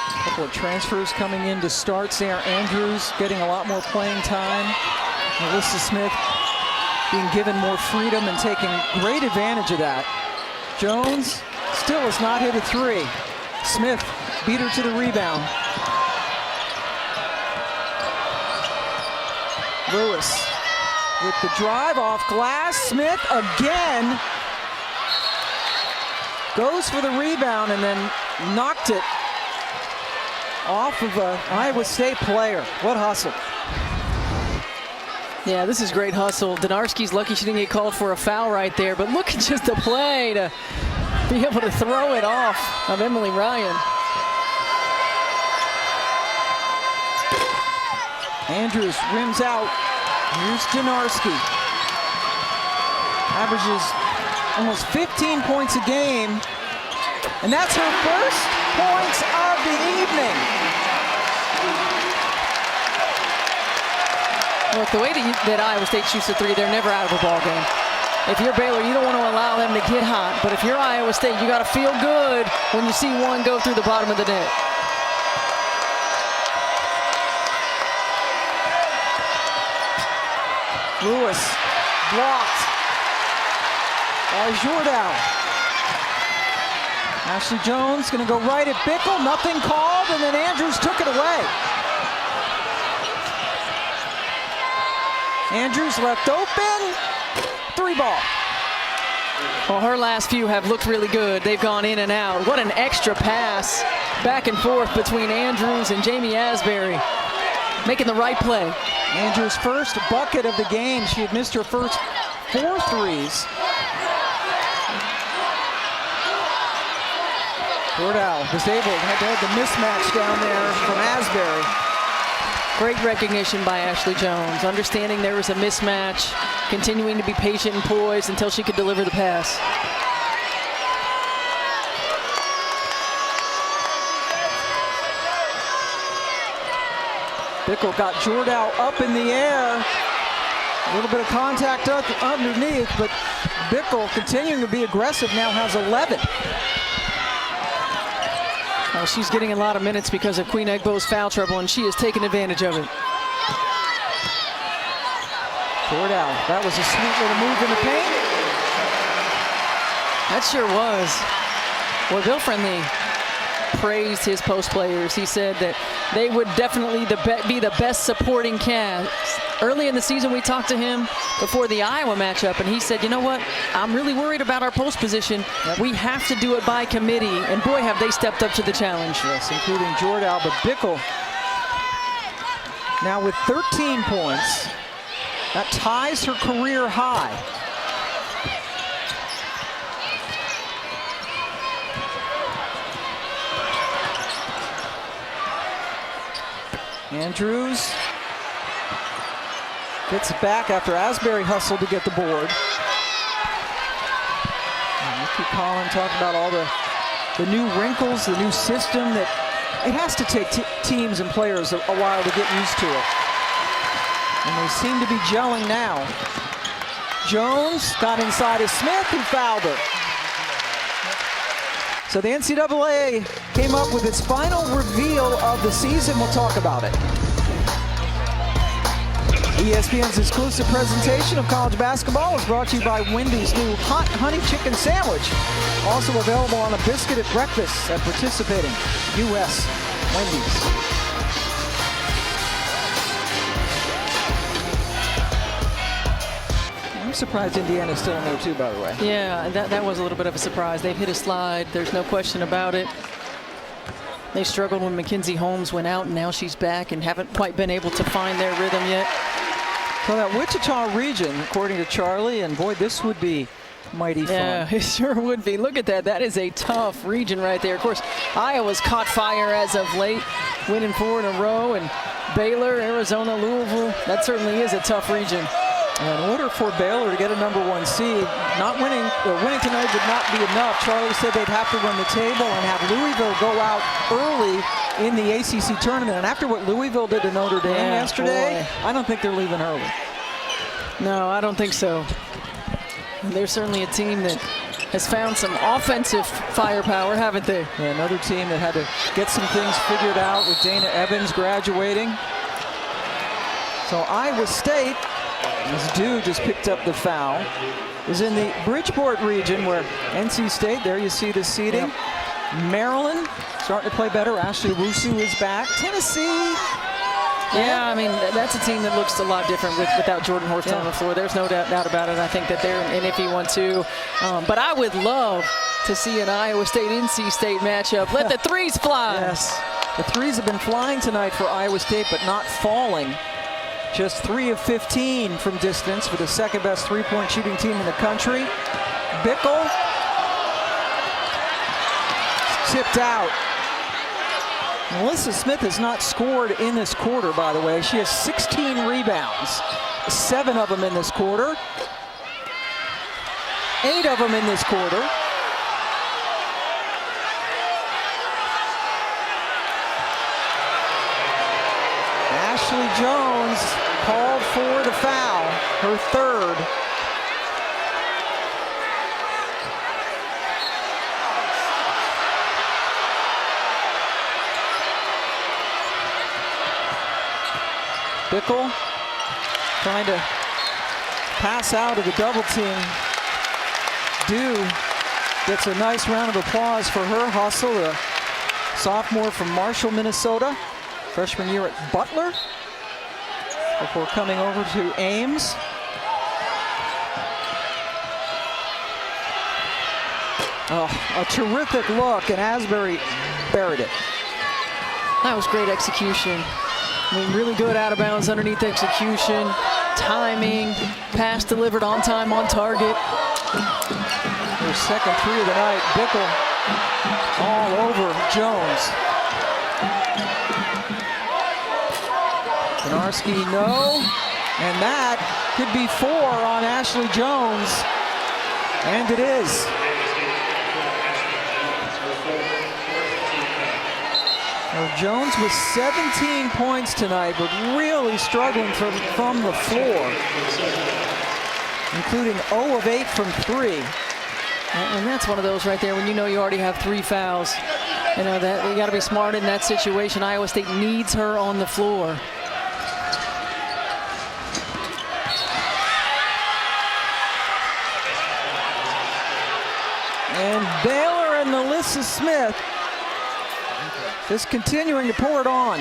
a couple of transfers coming in to start. Sarah Andrews getting a lot more playing time. Alyssa Smith being given more freedom and taking great advantage of that. Jones still has not hit a 3. Smith beat her to the rebound. Lewis with the drive off glass. Smith again goes for the rebound and then knocked it off of an Iowa State player. What hustle.
Yeah, this is great hustle. Donarski's lucky she didn't get called for a foul right there, but look at just the play to be able to throw it off of Emily Ryan.
Andrews rims out. Here's Donarski. Averages almost 15 points a game. And that's her first points of the evening.
Look, the way that Iowa State shoots the 3, they're never out of a ball game. If you're Baylor, you don't want to allow them to get hot. But if you're Iowa State, you got to feel good when you see one go through the bottom of the net.
Lewis blocked by Jordan. Ashley Jones going to go right at Bickle. Nothing called, and then Andrews took it away. Andrews left open. 3 ball.
Well, her last few have looked really good. They've gone in and out. What an extra pass back and forth between Andrews and Jamie Asbury, making the right play.
Andrews' first bucket of the game. She had missed her first 4 threes. Jordow was able to have the mismatch down there from Asbury.
Great recognition by Ashley Jones, understanding there was a mismatch, continuing to be patient and poised until she could deliver the pass.
Bickle got Jordow up in the air. A little bit of contact underneath, but Bickle, continuing to be aggressive, now has 11.
Well, she's getting a lot of minutes because of Queen Egbo's foul trouble, and she is taking advantage of it.
Jordow, that was a sweet little move in the paint.
That sure was. Well, Bill Friendly praised his post players. He said that they would definitely be the best supporting cast. Early in the season, we talked to him before the Iowa matchup, and he said, you know what, I'm really worried about our post position. Yep. We have to do it by committee, and boy, have they stepped up to the challenge.
Yes, including Jordow, but Bickle now with 13 points. That ties her career high. Andrews gets it back after Asbury hustled to get the board. And Nikki Collin talked about all the new wrinkles, the new system, that it has to take teams and players a while to get used to it. And they seem to be gelling now. Jones got inside of Smith and fouled her. So the NCAA came up with its final reveal of the season. We'll talk about it. ESPN's exclusive presentation of college basketball is brought to you by Wendy's new Hot Honey Chicken Sandwich. Also available on a biscuit at breakfast at participating U.S. Wendy's. I'm surprised Indiana's still in there too, by the way.
Yeah, that was a little bit of a surprise. They've hit a slide. There's no question about it. They struggled when Mackenzie Holmes went out, and now she's back and haven't quite been able to find their rhythm yet.
So that Wichita region, according to Charlie, and boy, this would be mighty fun.
Yeah, it sure would be. Look at that. That is a tough region right there. Of course, Iowa's caught fire as of late, winning 4 in a row, and Baylor, Arizona, Louisville, that certainly is a tough region.
In order for Baylor to get a #1 seed, winning tonight would not be enough. Charlie said they'd have to run the table and have Louisville go out early in the ACC tournament. And after what Louisville did to Notre Dame yesterday, boy, I don't think they're leaving early.
No, I don't think so. And they're certainly a team that has found some offensive firepower, haven't they?
Yeah, another team that had to get some things figured out with Dana Evans graduating. So Iowa State, as Dew just picked up the foul, is in the Bridgeport region where NC State, there you see the seeding. Yep. Maryland starting to play better. Ashley Owusu is back. Tennessee.
Yeah, I mean, that's a team that looks a lot different without Jordan Horston on the floor. There's no doubt about it. I think that they're an iffy one too. But I would love to see an Iowa State-NC State matchup. Let the threes fly.
Yes, the threes have been flying tonight for Iowa State, but not falling. Just 3 of 15 from distance for the second best three-point shooting team in the country. Bickle tipped out. Melissa Smith has not scored in this quarter, by the way. She has 16 rebounds, 7 of them in this quarter, 8 of them in this quarter. Ashley Jones called for the foul, her third. Bickle trying to pass out of the double team. Dew gets a nice round of applause for her hustle. A sophomore from Marshall, Minnesota. Freshman year at Butler before coming over to Ames. Oh, a terrific look, and Asbury buried it.
That was great execution. I mean, really good out of bounds underneath execution, timing, pass delivered on time, on target.
Their second three of the night. Bickle all over Jones. Konarski, no. And that could be 4 on Ashley Jones. And it is. Well, Jones with 17 points tonight, but really struggling from the floor, including 0 of 8 from 3.
And that's one of those right there when you know you already have 3 fouls. You know that you got to be smart in that situation. Iowa State needs her on the floor.
And Baylor and Alyssa Smith just continuing to pour it on.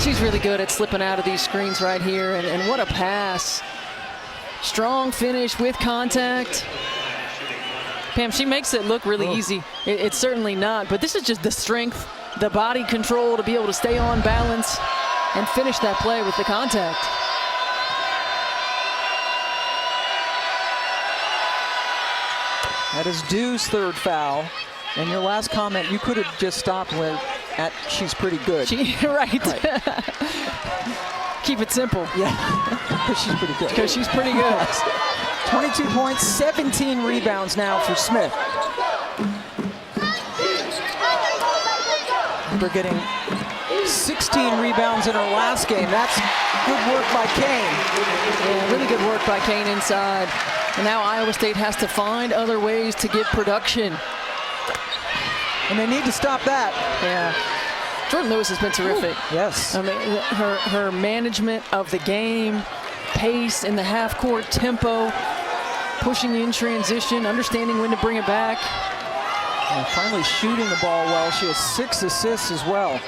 She's really good at slipping out of these screens right here, and what a pass. Strong finish with contact. Pam, she makes it look really easy. It's certainly not, but this is just the strength, the body control to be able to stay on balance and finish that play with the contact.
That is Dew's 3rd foul. And your last comment, you could have just stopped with at she's pretty good.
Right. Keep it simple.
Yeah, because she's pretty good.
Because she's pretty good.
22 points, 17 rebounds now for Smith. They're getting 16 rebounds in her last game. That's good work by Kane.
Yeah, really good work by Kane inside. And now Iowa State has to find other ways to get production.
And they need to stop that.
Yeah. Jordan Lewis has been terrific.
Ooh, yes.
I mean, her management of the game, pace in the half-court tempo, pushing in transition, understanding when to bring it back.
And finally shooting the ball well. She has 6 assists as well.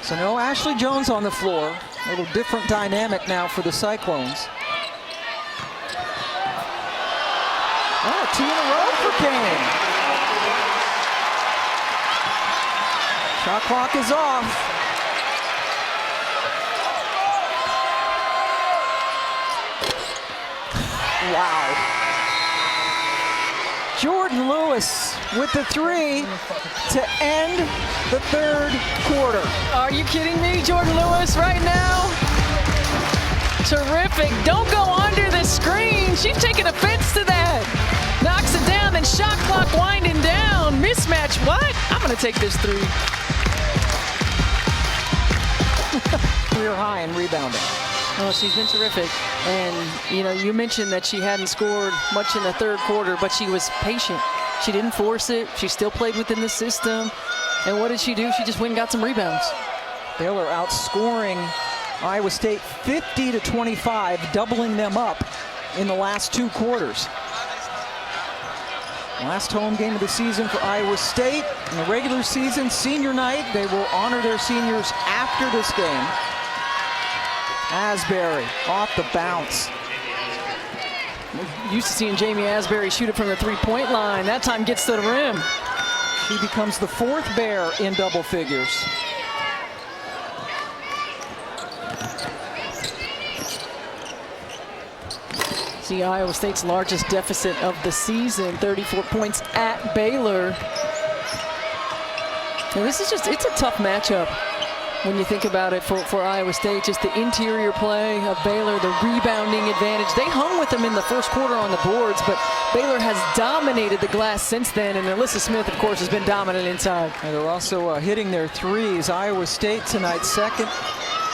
So no Ashley Jones on the floor. A little different dynamic now for the Cyclones. Oh, 2 in a row for Kane. Shot clock is off. Wow. Jordan Lewis with the 3 to end the 3rd quarter.
Are you kidding me? Jordan Lewis right now? Terrific. Don't go under the screen. She's taking offense to that. Knocks it down, then shot clock winding down. Mismatch, what? I'm going to take this 3.
Career high in rebounding.
Oh, she's been terrific. And, you know, you mentioned that she hadn't scored much in the 3rd quarter, but she was patient. She didn't force it. She still played within the system. And what did she do? She just went and got some rebounds.
Baylor outscoring Iowa State 50-25, doubling them up in the last 2 quarters. Last home game of the season for Iowa State. In the regular season, senior night, they will honor their seniors after this game. Asbury off the bounce.
We're used to seeing Jamie Asbury shoot it from the 3-point line. That time gets to the rim.
She becomes the 4th Bear in double figures.
See Iowa State's largest deficit of the season, 34 points at Baylor. And this is just, it's a tough matchup when you think about it for Iowa State. Just the interior play of Baylor, the rebounding advantage. They hung with them in the 1st quarter on the boards, but Baylor has dominated the glass since then, and Alyssa Smith, of course, has been dominant inside.
And they're also hitting their 3s. Iowa State tonight,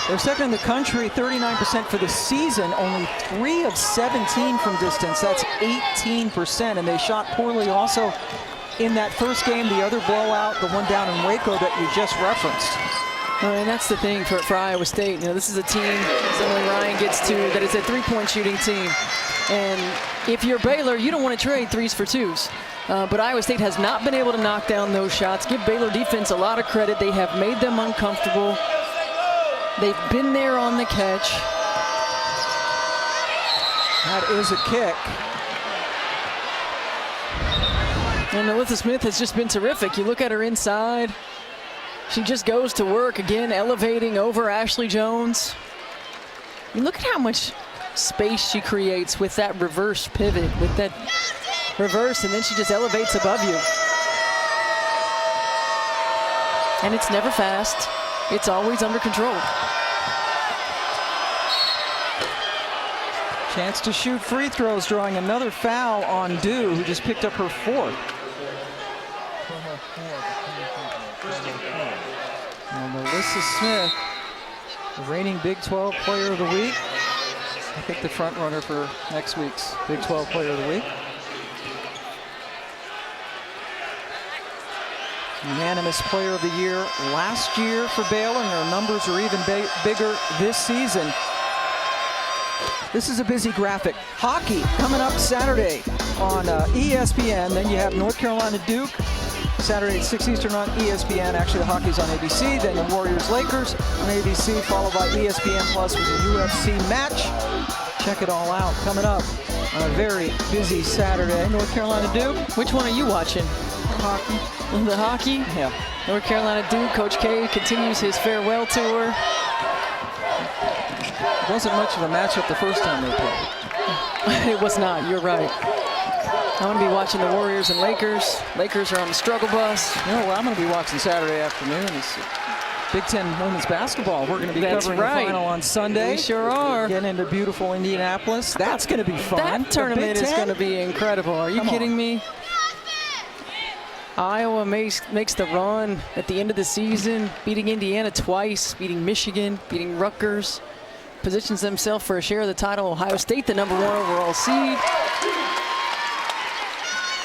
they're second in the country, 39% for the season, only 3 of 17 from distance. That's 18%, and they shot poorly also in that first game, the other blowout, the one down in Waco that you just referenced.
And that's the thing for Iowa State. You know, this is a team, as Emily Ryan gets to, that is a 3-point shooting team. And if you're Baylor, you don't want to trade 3s for 2s. But Iowa State has not been able to knock down those shots. Give Baylor defense a lot of credit. They have made them uncomfortable. They've been there on the catch.
That is a kick.
And Alyssa Smith has just been terrific. You look at her inside. She just goes to work again, elevating over Ashley Jones. You look at how much space she creates with that reverse pivot, with that reverse, and then she just elevates above you. And it's never fast. It's always under control.
Chance to shoot free throws, drawing another foul on Dew, who just picked up her 4th. And Melissa Smith, the reigning Big 12 Player of the Week. I think the front runner for next week's Big 12 Player of the Week. Unanimous Player of the Year last year for Baylor, and her numbers are even bigger this season. This is a busy graphic. Hockey coming up Saturday on ESPN. Then you have North Carolina Duke, Saturday at 6 Eastern on ESPN. Actually, the hockey's on ABC. Then the Warriors-Lakers on ABC, followed by ESPN Plus with a UFC match. Check it all out coming up on a very busy Saturday. North Carolina Duke.
Which one are you watching?
Hockey.
The hockey?
Yeah.
North Carolina Duke. Coach K continues his farewell tour.
It wasn't much of a matchup the first time they played.
It was not. You're right. I'm going to be watching the Warriors and Lakers. Lakers are on the struggle bus.
You know what I'm going to be watching Saturday afternoon is Big Ten women's basketball. We're going to be covering the final on Sunday.
We sure are.
Getting into beautiful Indianapolis. That's going to be fun.
That tournament is going to be incredible. Are you kidding me? Iowa makes the run at the end of the season, beating Indiana twice, beating Michigan, beating Rutgers. Positions themselves for a share of the title. Ohio State, the #1 overall seed.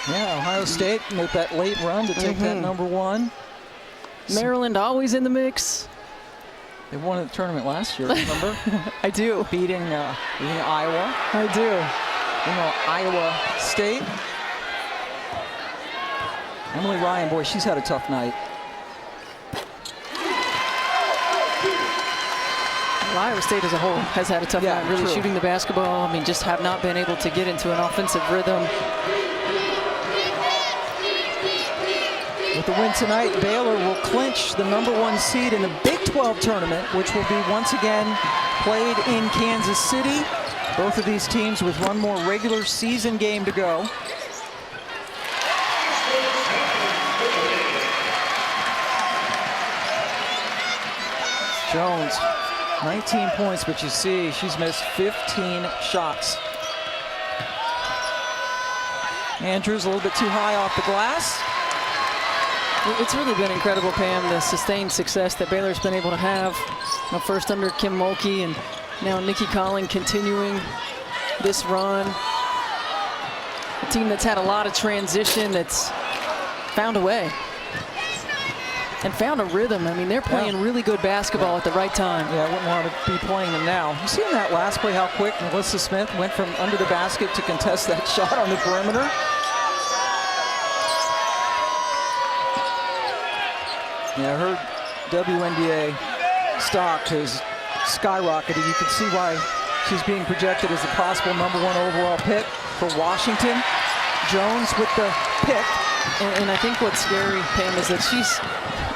Yeah, Ohio State with that late run to take that #1.
Maryland always in the mix.
They won the tournament last year, remember?
I do.
Beating Iowa.
I do.
You know, Iowa State. Emily Ryan, boy, she's had a tough night.
Iowa State as a whole has had a tough night, really shooting the basketball. I mean, just have not been able to get into an offensive rhythm.
With the win tonight, Baylor will clinch the #1 seed in the Big 12 tournament, which will be once again played in Kansas City. Both of these teams with one more regular season game to go. Jones, 19 points, but you see she's missed 15 shots. Andrews a little bit too high off the glass.
It's really been incredible, Pam, the sustained success that Baylor's been able to have. First under Kim Mulkey, and now Nikki Collin continuing this run. A team that's had a lot of transition, that's found a way and found a rhythm. I mean, they're playing really good basketball at the right time.
Yeah, I wouldn't want to be playing them now. You see in that last play how quick Melissa Smith went from under the basket to contest that shot on the perimeter? Yeah, her WNBA stock has skyrocketed. You can see why she's being projected as the possible #1 overall pick for Washington. Jones with the pick.
And I think what's scary, Pam, is that she's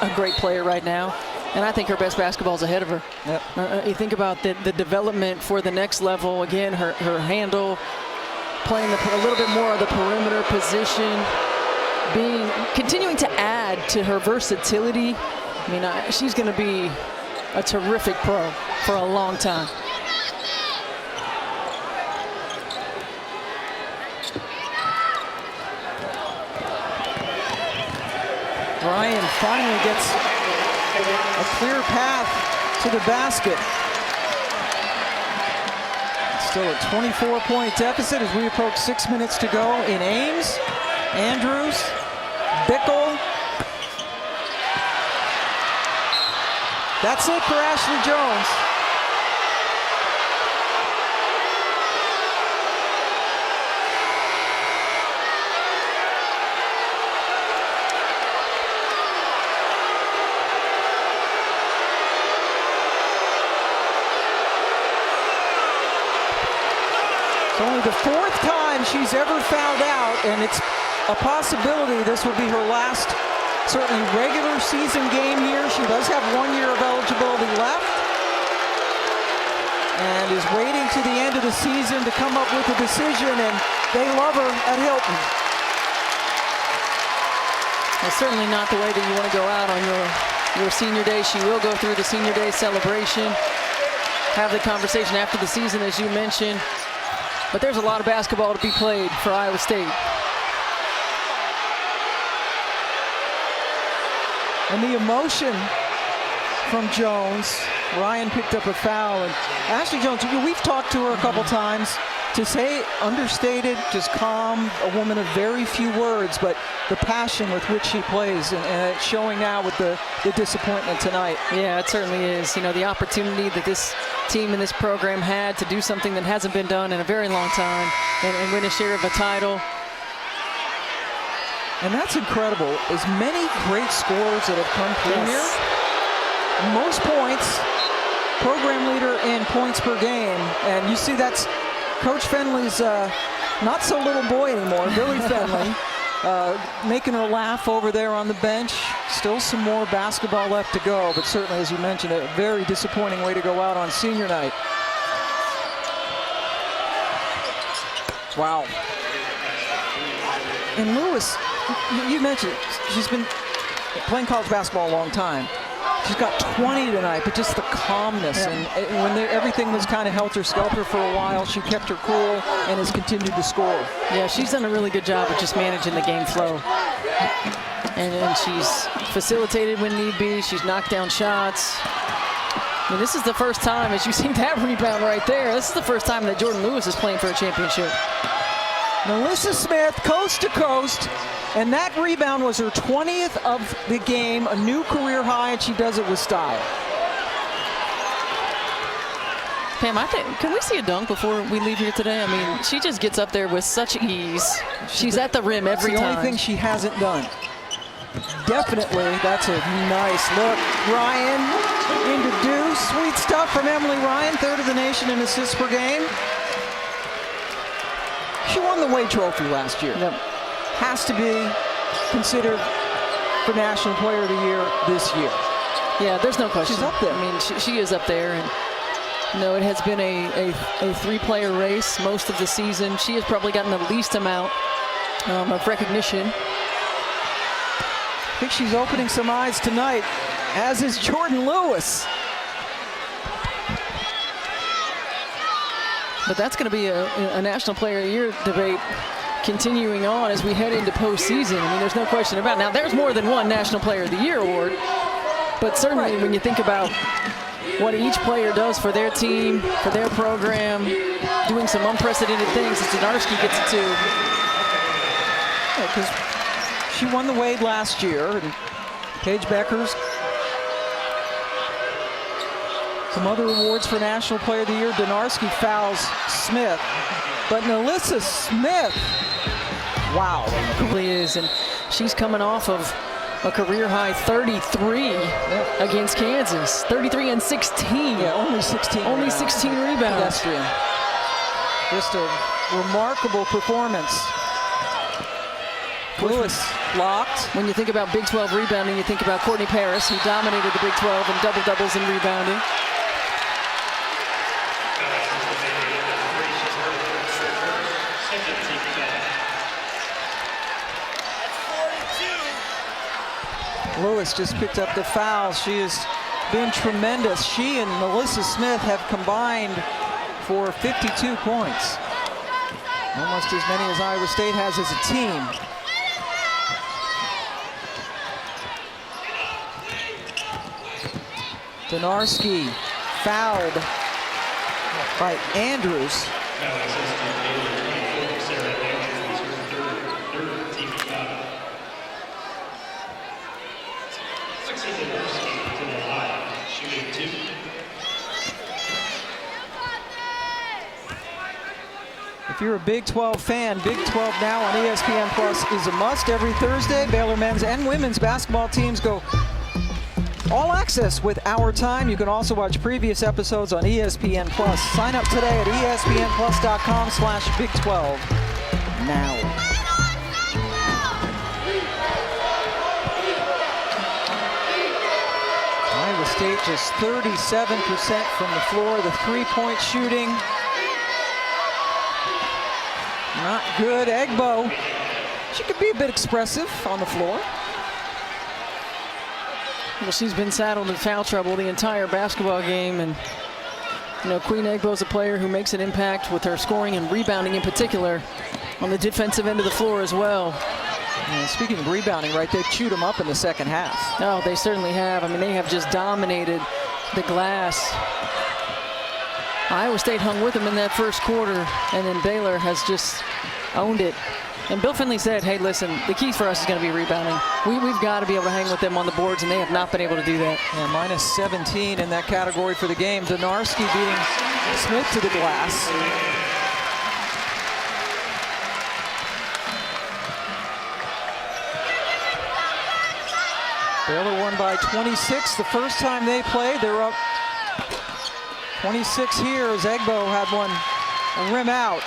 a great player right now, and I think her best basketball is ahead of her.
Yep.
You think about the development for the next level. Again, her handle, playing a little bit more of the perimeter position, continuing to add to her versatility. I mean, she's going to be a terrific pro for a long time.
Ryan finally gets a clear path to the basket. Still a 24-point deficit as we approach 6 minutes to go in Ames. Andrews, Bickle. That's it for Ashley Jones. It's only the 4th time she's ever fouled out, and it's a possibility this will be her last, certainly regular season game here. She does have 1 year of eligibility left and is waiting to the end of the season to come up with a decision, and they love her at Hilton.
It's certainly not the way that you want to go out on your senior day. She will go through the senior day celebration, have the conversation after the season, as you mentioned. But there's a lot of basketball to be played for Iowa State.
And the emotion from Jones. Ryan picked up a foul, and Ashley Jones, we've talked to her a couple times. To say understated, just calm, a woman of very few words, but the passion with which she plays, and it's showing now with the disappointment tonight.
Yeah, it certainly is. You know, the opportunity that this team and this program had to do something that hasn't been done in a very long time and win a share of a title.
And that's incredible. As many great scorers that have come through here. Most points, program leader in points per game. And you see that's Coach Fenley's not so little boy anymore, Billy Fenley, making her laugh over there on the bench. Still some more basketball left to go, but certainly, as you mentioned, a very disappointing way to go out on senior night. Wow. And Lewis, you mentioned it, she's been playing college basketball a long time. She's got 20 tonight, but just the calmness. Yeah. And when everything was kind of helter-skelter for a while, she kept her cool and has continued to score.
Yeah, she's done a really good job of just managing the game flow. And she's facilitated when need be. She's knocked down shots. And this is the first time, as you see that rebound right there, this is the first time that Jordan Lewis is playing for a championship.
Melissa Smith, coast to coast, and that rebound was her 20th of the game, a new career high, and she does it with style.
Pam, I think, can we see a dunk before we leave here today? I mean, she just gets up there with such ease. She's at the rim every time.
It's the only thing she hasn't done. Definitely, that's a nice look. Ryan into Deuce. Sweet stuff from Emily Ryan, third of the nation in assists per game. She won the Wade Trophy last year.
Yep.
Has to be considered for National Player of the Year this year.
Yeah, there's no question.
She's up there.
I mean, she is up there. And you know, it has been a three-player race most of the season. She has probably gotten the least amount of recognition.
I think she's opening some eyes tonight, as is Jordan Lewis.
But that's going to be a National Player of the Year debate continuing on as we head into postseason. I mean, there's no question about it. Now, there's more than one National Player of the Year award, but certainly when you think about what each player does for their team, for their program, doing some unprecedented things, Donarski gets it too.
Yeah, because she won the Wade last year, and Paige Becker's. Some other awards for National Player of the Year. Donarski fouls Smith, but Melissa Smith, wow.
Really is, and she's coming off of a career-high 33 against Kansas. 33 and 16.
Yeah, only 16.
Only 16 rebounds.
Pedestrian. Just a remarkable performance. Lewis blocked.
When you think about Big 12 rebounding, you think about Courtney Paris, who dominated the Big 12 in double-doubles in rebounding.
Lewis just picked up the foul. She has been tremendous. She and Melissa Smith have combined for 52 points. Almost as many as Iowa State has as a team. Donarski fouled by Andrews. If you're a Big 12 fan, Big 12 Now on ESPN Plus is a must every Thursday. Baylor men's and women's basketball teams go all access with Our Time. You can also watch previous episodes on ESPN Plus. Sign up today at espnplus.com/Big 12 Now. State just 37% from the floor. The three-point shooting, not good. Egbo, she could be a bit expressive on the floor.
Well, she's been saddled in foul trouble the entire basketball game, and you know, Queen Egbo's a player who makes an impact with her scoring and rebounding in particular on the defensive end of the floor as well.
And speaking of rebounding, right, they've chewed them up in the second half.
Oh, they certainly have. I mean, they have just dominated the glass. Iowa State hung with them in that first quarter, and then Baylor has just owned it. And Bill Finley said, hey, listen, the key for us is going to be rebounding. We've got to be able to hang with them on the boards, and they have not been able to do that.
Yeah, minus 17 in that category for the game. Donarski beating Smith to the glass. Baylor won by 26 the first time they played. They're up 26 here as Egbo had one a rim out.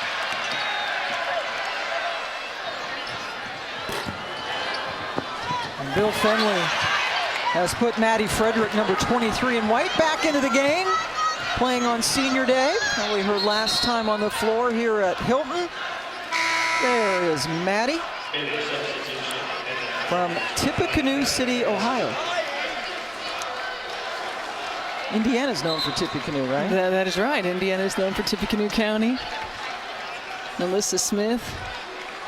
And Bill Finley has put Maddie Frederick, number 23 in white, back into the game, playing on senior day. Probably her last time on the floor here at Hilton. There is Maddie from Tippecanoe City, Ohio. Indiana's known for Tippecanoe, right?
That is right. Indiana's known for Tippecanoe County. Melissa Smith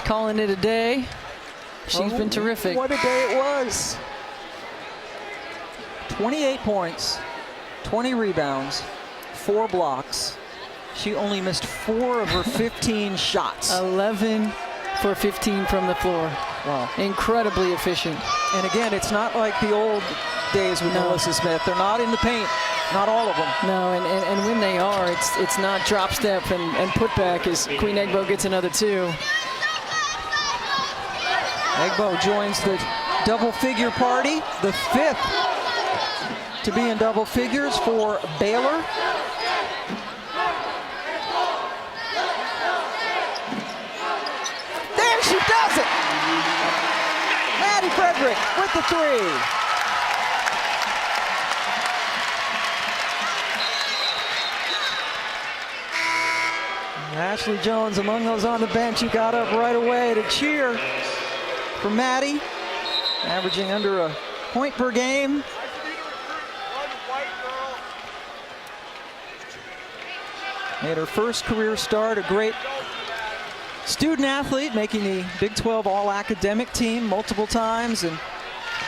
calling it a day. She's been terrific.
What a day it was. 28 points, 20 rebounds, 4 blocks. She only missed 4 of her 15 shots.
11 for 15 from the floor.
Wow.
Incredibly efficient.
And again, it's not like the old days with Melissa Smith. They're not in the paint. Not all of them.
No, and when they are, it's not drop step and put back as Queen Egbo gets another 2.
Egbo joins the double figure party, the 5th to be in double figures for Baylor. There she does it! Maddie Frederick with the 3. Ashley Jones among those on the bench who got up right away to cheer for Maddie, averaging under a point per game. Made her first career start, a great student athlete, making the Big 12 All-Academic team multiple times. And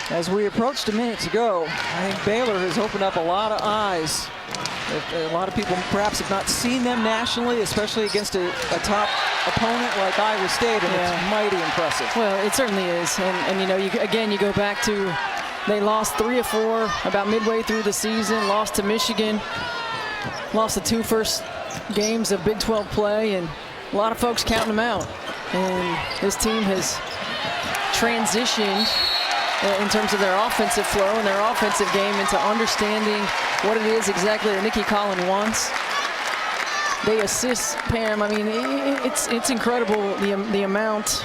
as we approached a minute ago, I think Baylor has opened up a lot of eyes. A lot of people perhaps have not seen them nationally, especially against a top opponent like Iowa State, and it's mighty impressive.
Well, it certainly is. And you know, you go back to, they lost 3 of 4 about midway through the season, lost to Michigan, lost the 2 first games of Big 12 play, and a lot of folks counting them out. And this team has transitioned in terms of their offensive flow and their offensive game into understanding what it is exactly that Nikki Collin wants. They assist, Pam. I mean, it's incredible the amount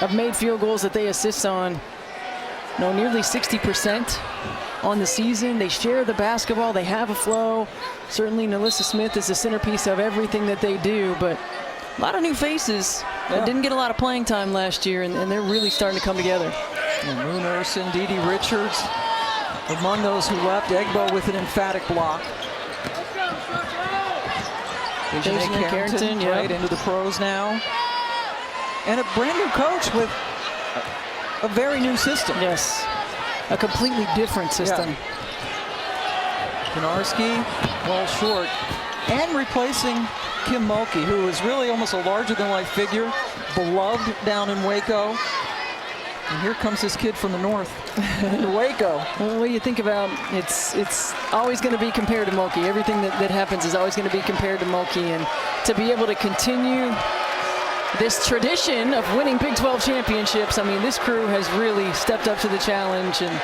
of made field goals that they assist on. You know, nearly 60% on the season. They share the basketball. They have a flow. Certainly, Melissa Smith is the centerpiece of everything that they do, but a lot of new faces that didn't get a lot of playing time last year, and they're really starting to come together.
Moon Urson, Dee Dee Richards, among those who left. Egbo with an emphatic block. Dejanay Carrington, right into the pros now. And a brand new coach with a very new system.
Yes, a completely different system.
Donarski, well short. And replacing Kim Mulkey, who is really almost a larger-than-life figure, beloved down in Waco. And here comes this kid from the north, Waco.
Well, what you think about, it's always going to be compared to Mulkey. Everything that happens is always going to be compared to Mulkey. And to be able to continue this tradition of winning Big 12 championships, I mean, this crew has really stepped up to the challenge, and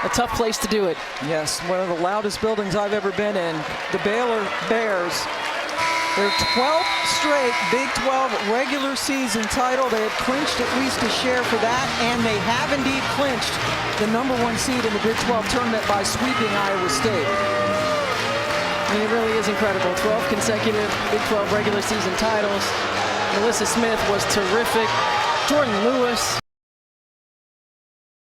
a tough place to do it.
Yes, one of the loudest buildings I've ever been in. The Baylor Bears Their 12th straight Big 12 regular season title. They had clinched at least a share for that, and they have indeed clinched the #1 seed in the Big 12 tournament by sweeping Iowa State.
I mean, it really is incredible. 12 consecutive Big 12 regular season titles. Melissa Smith was terrific. Jordan Lewis.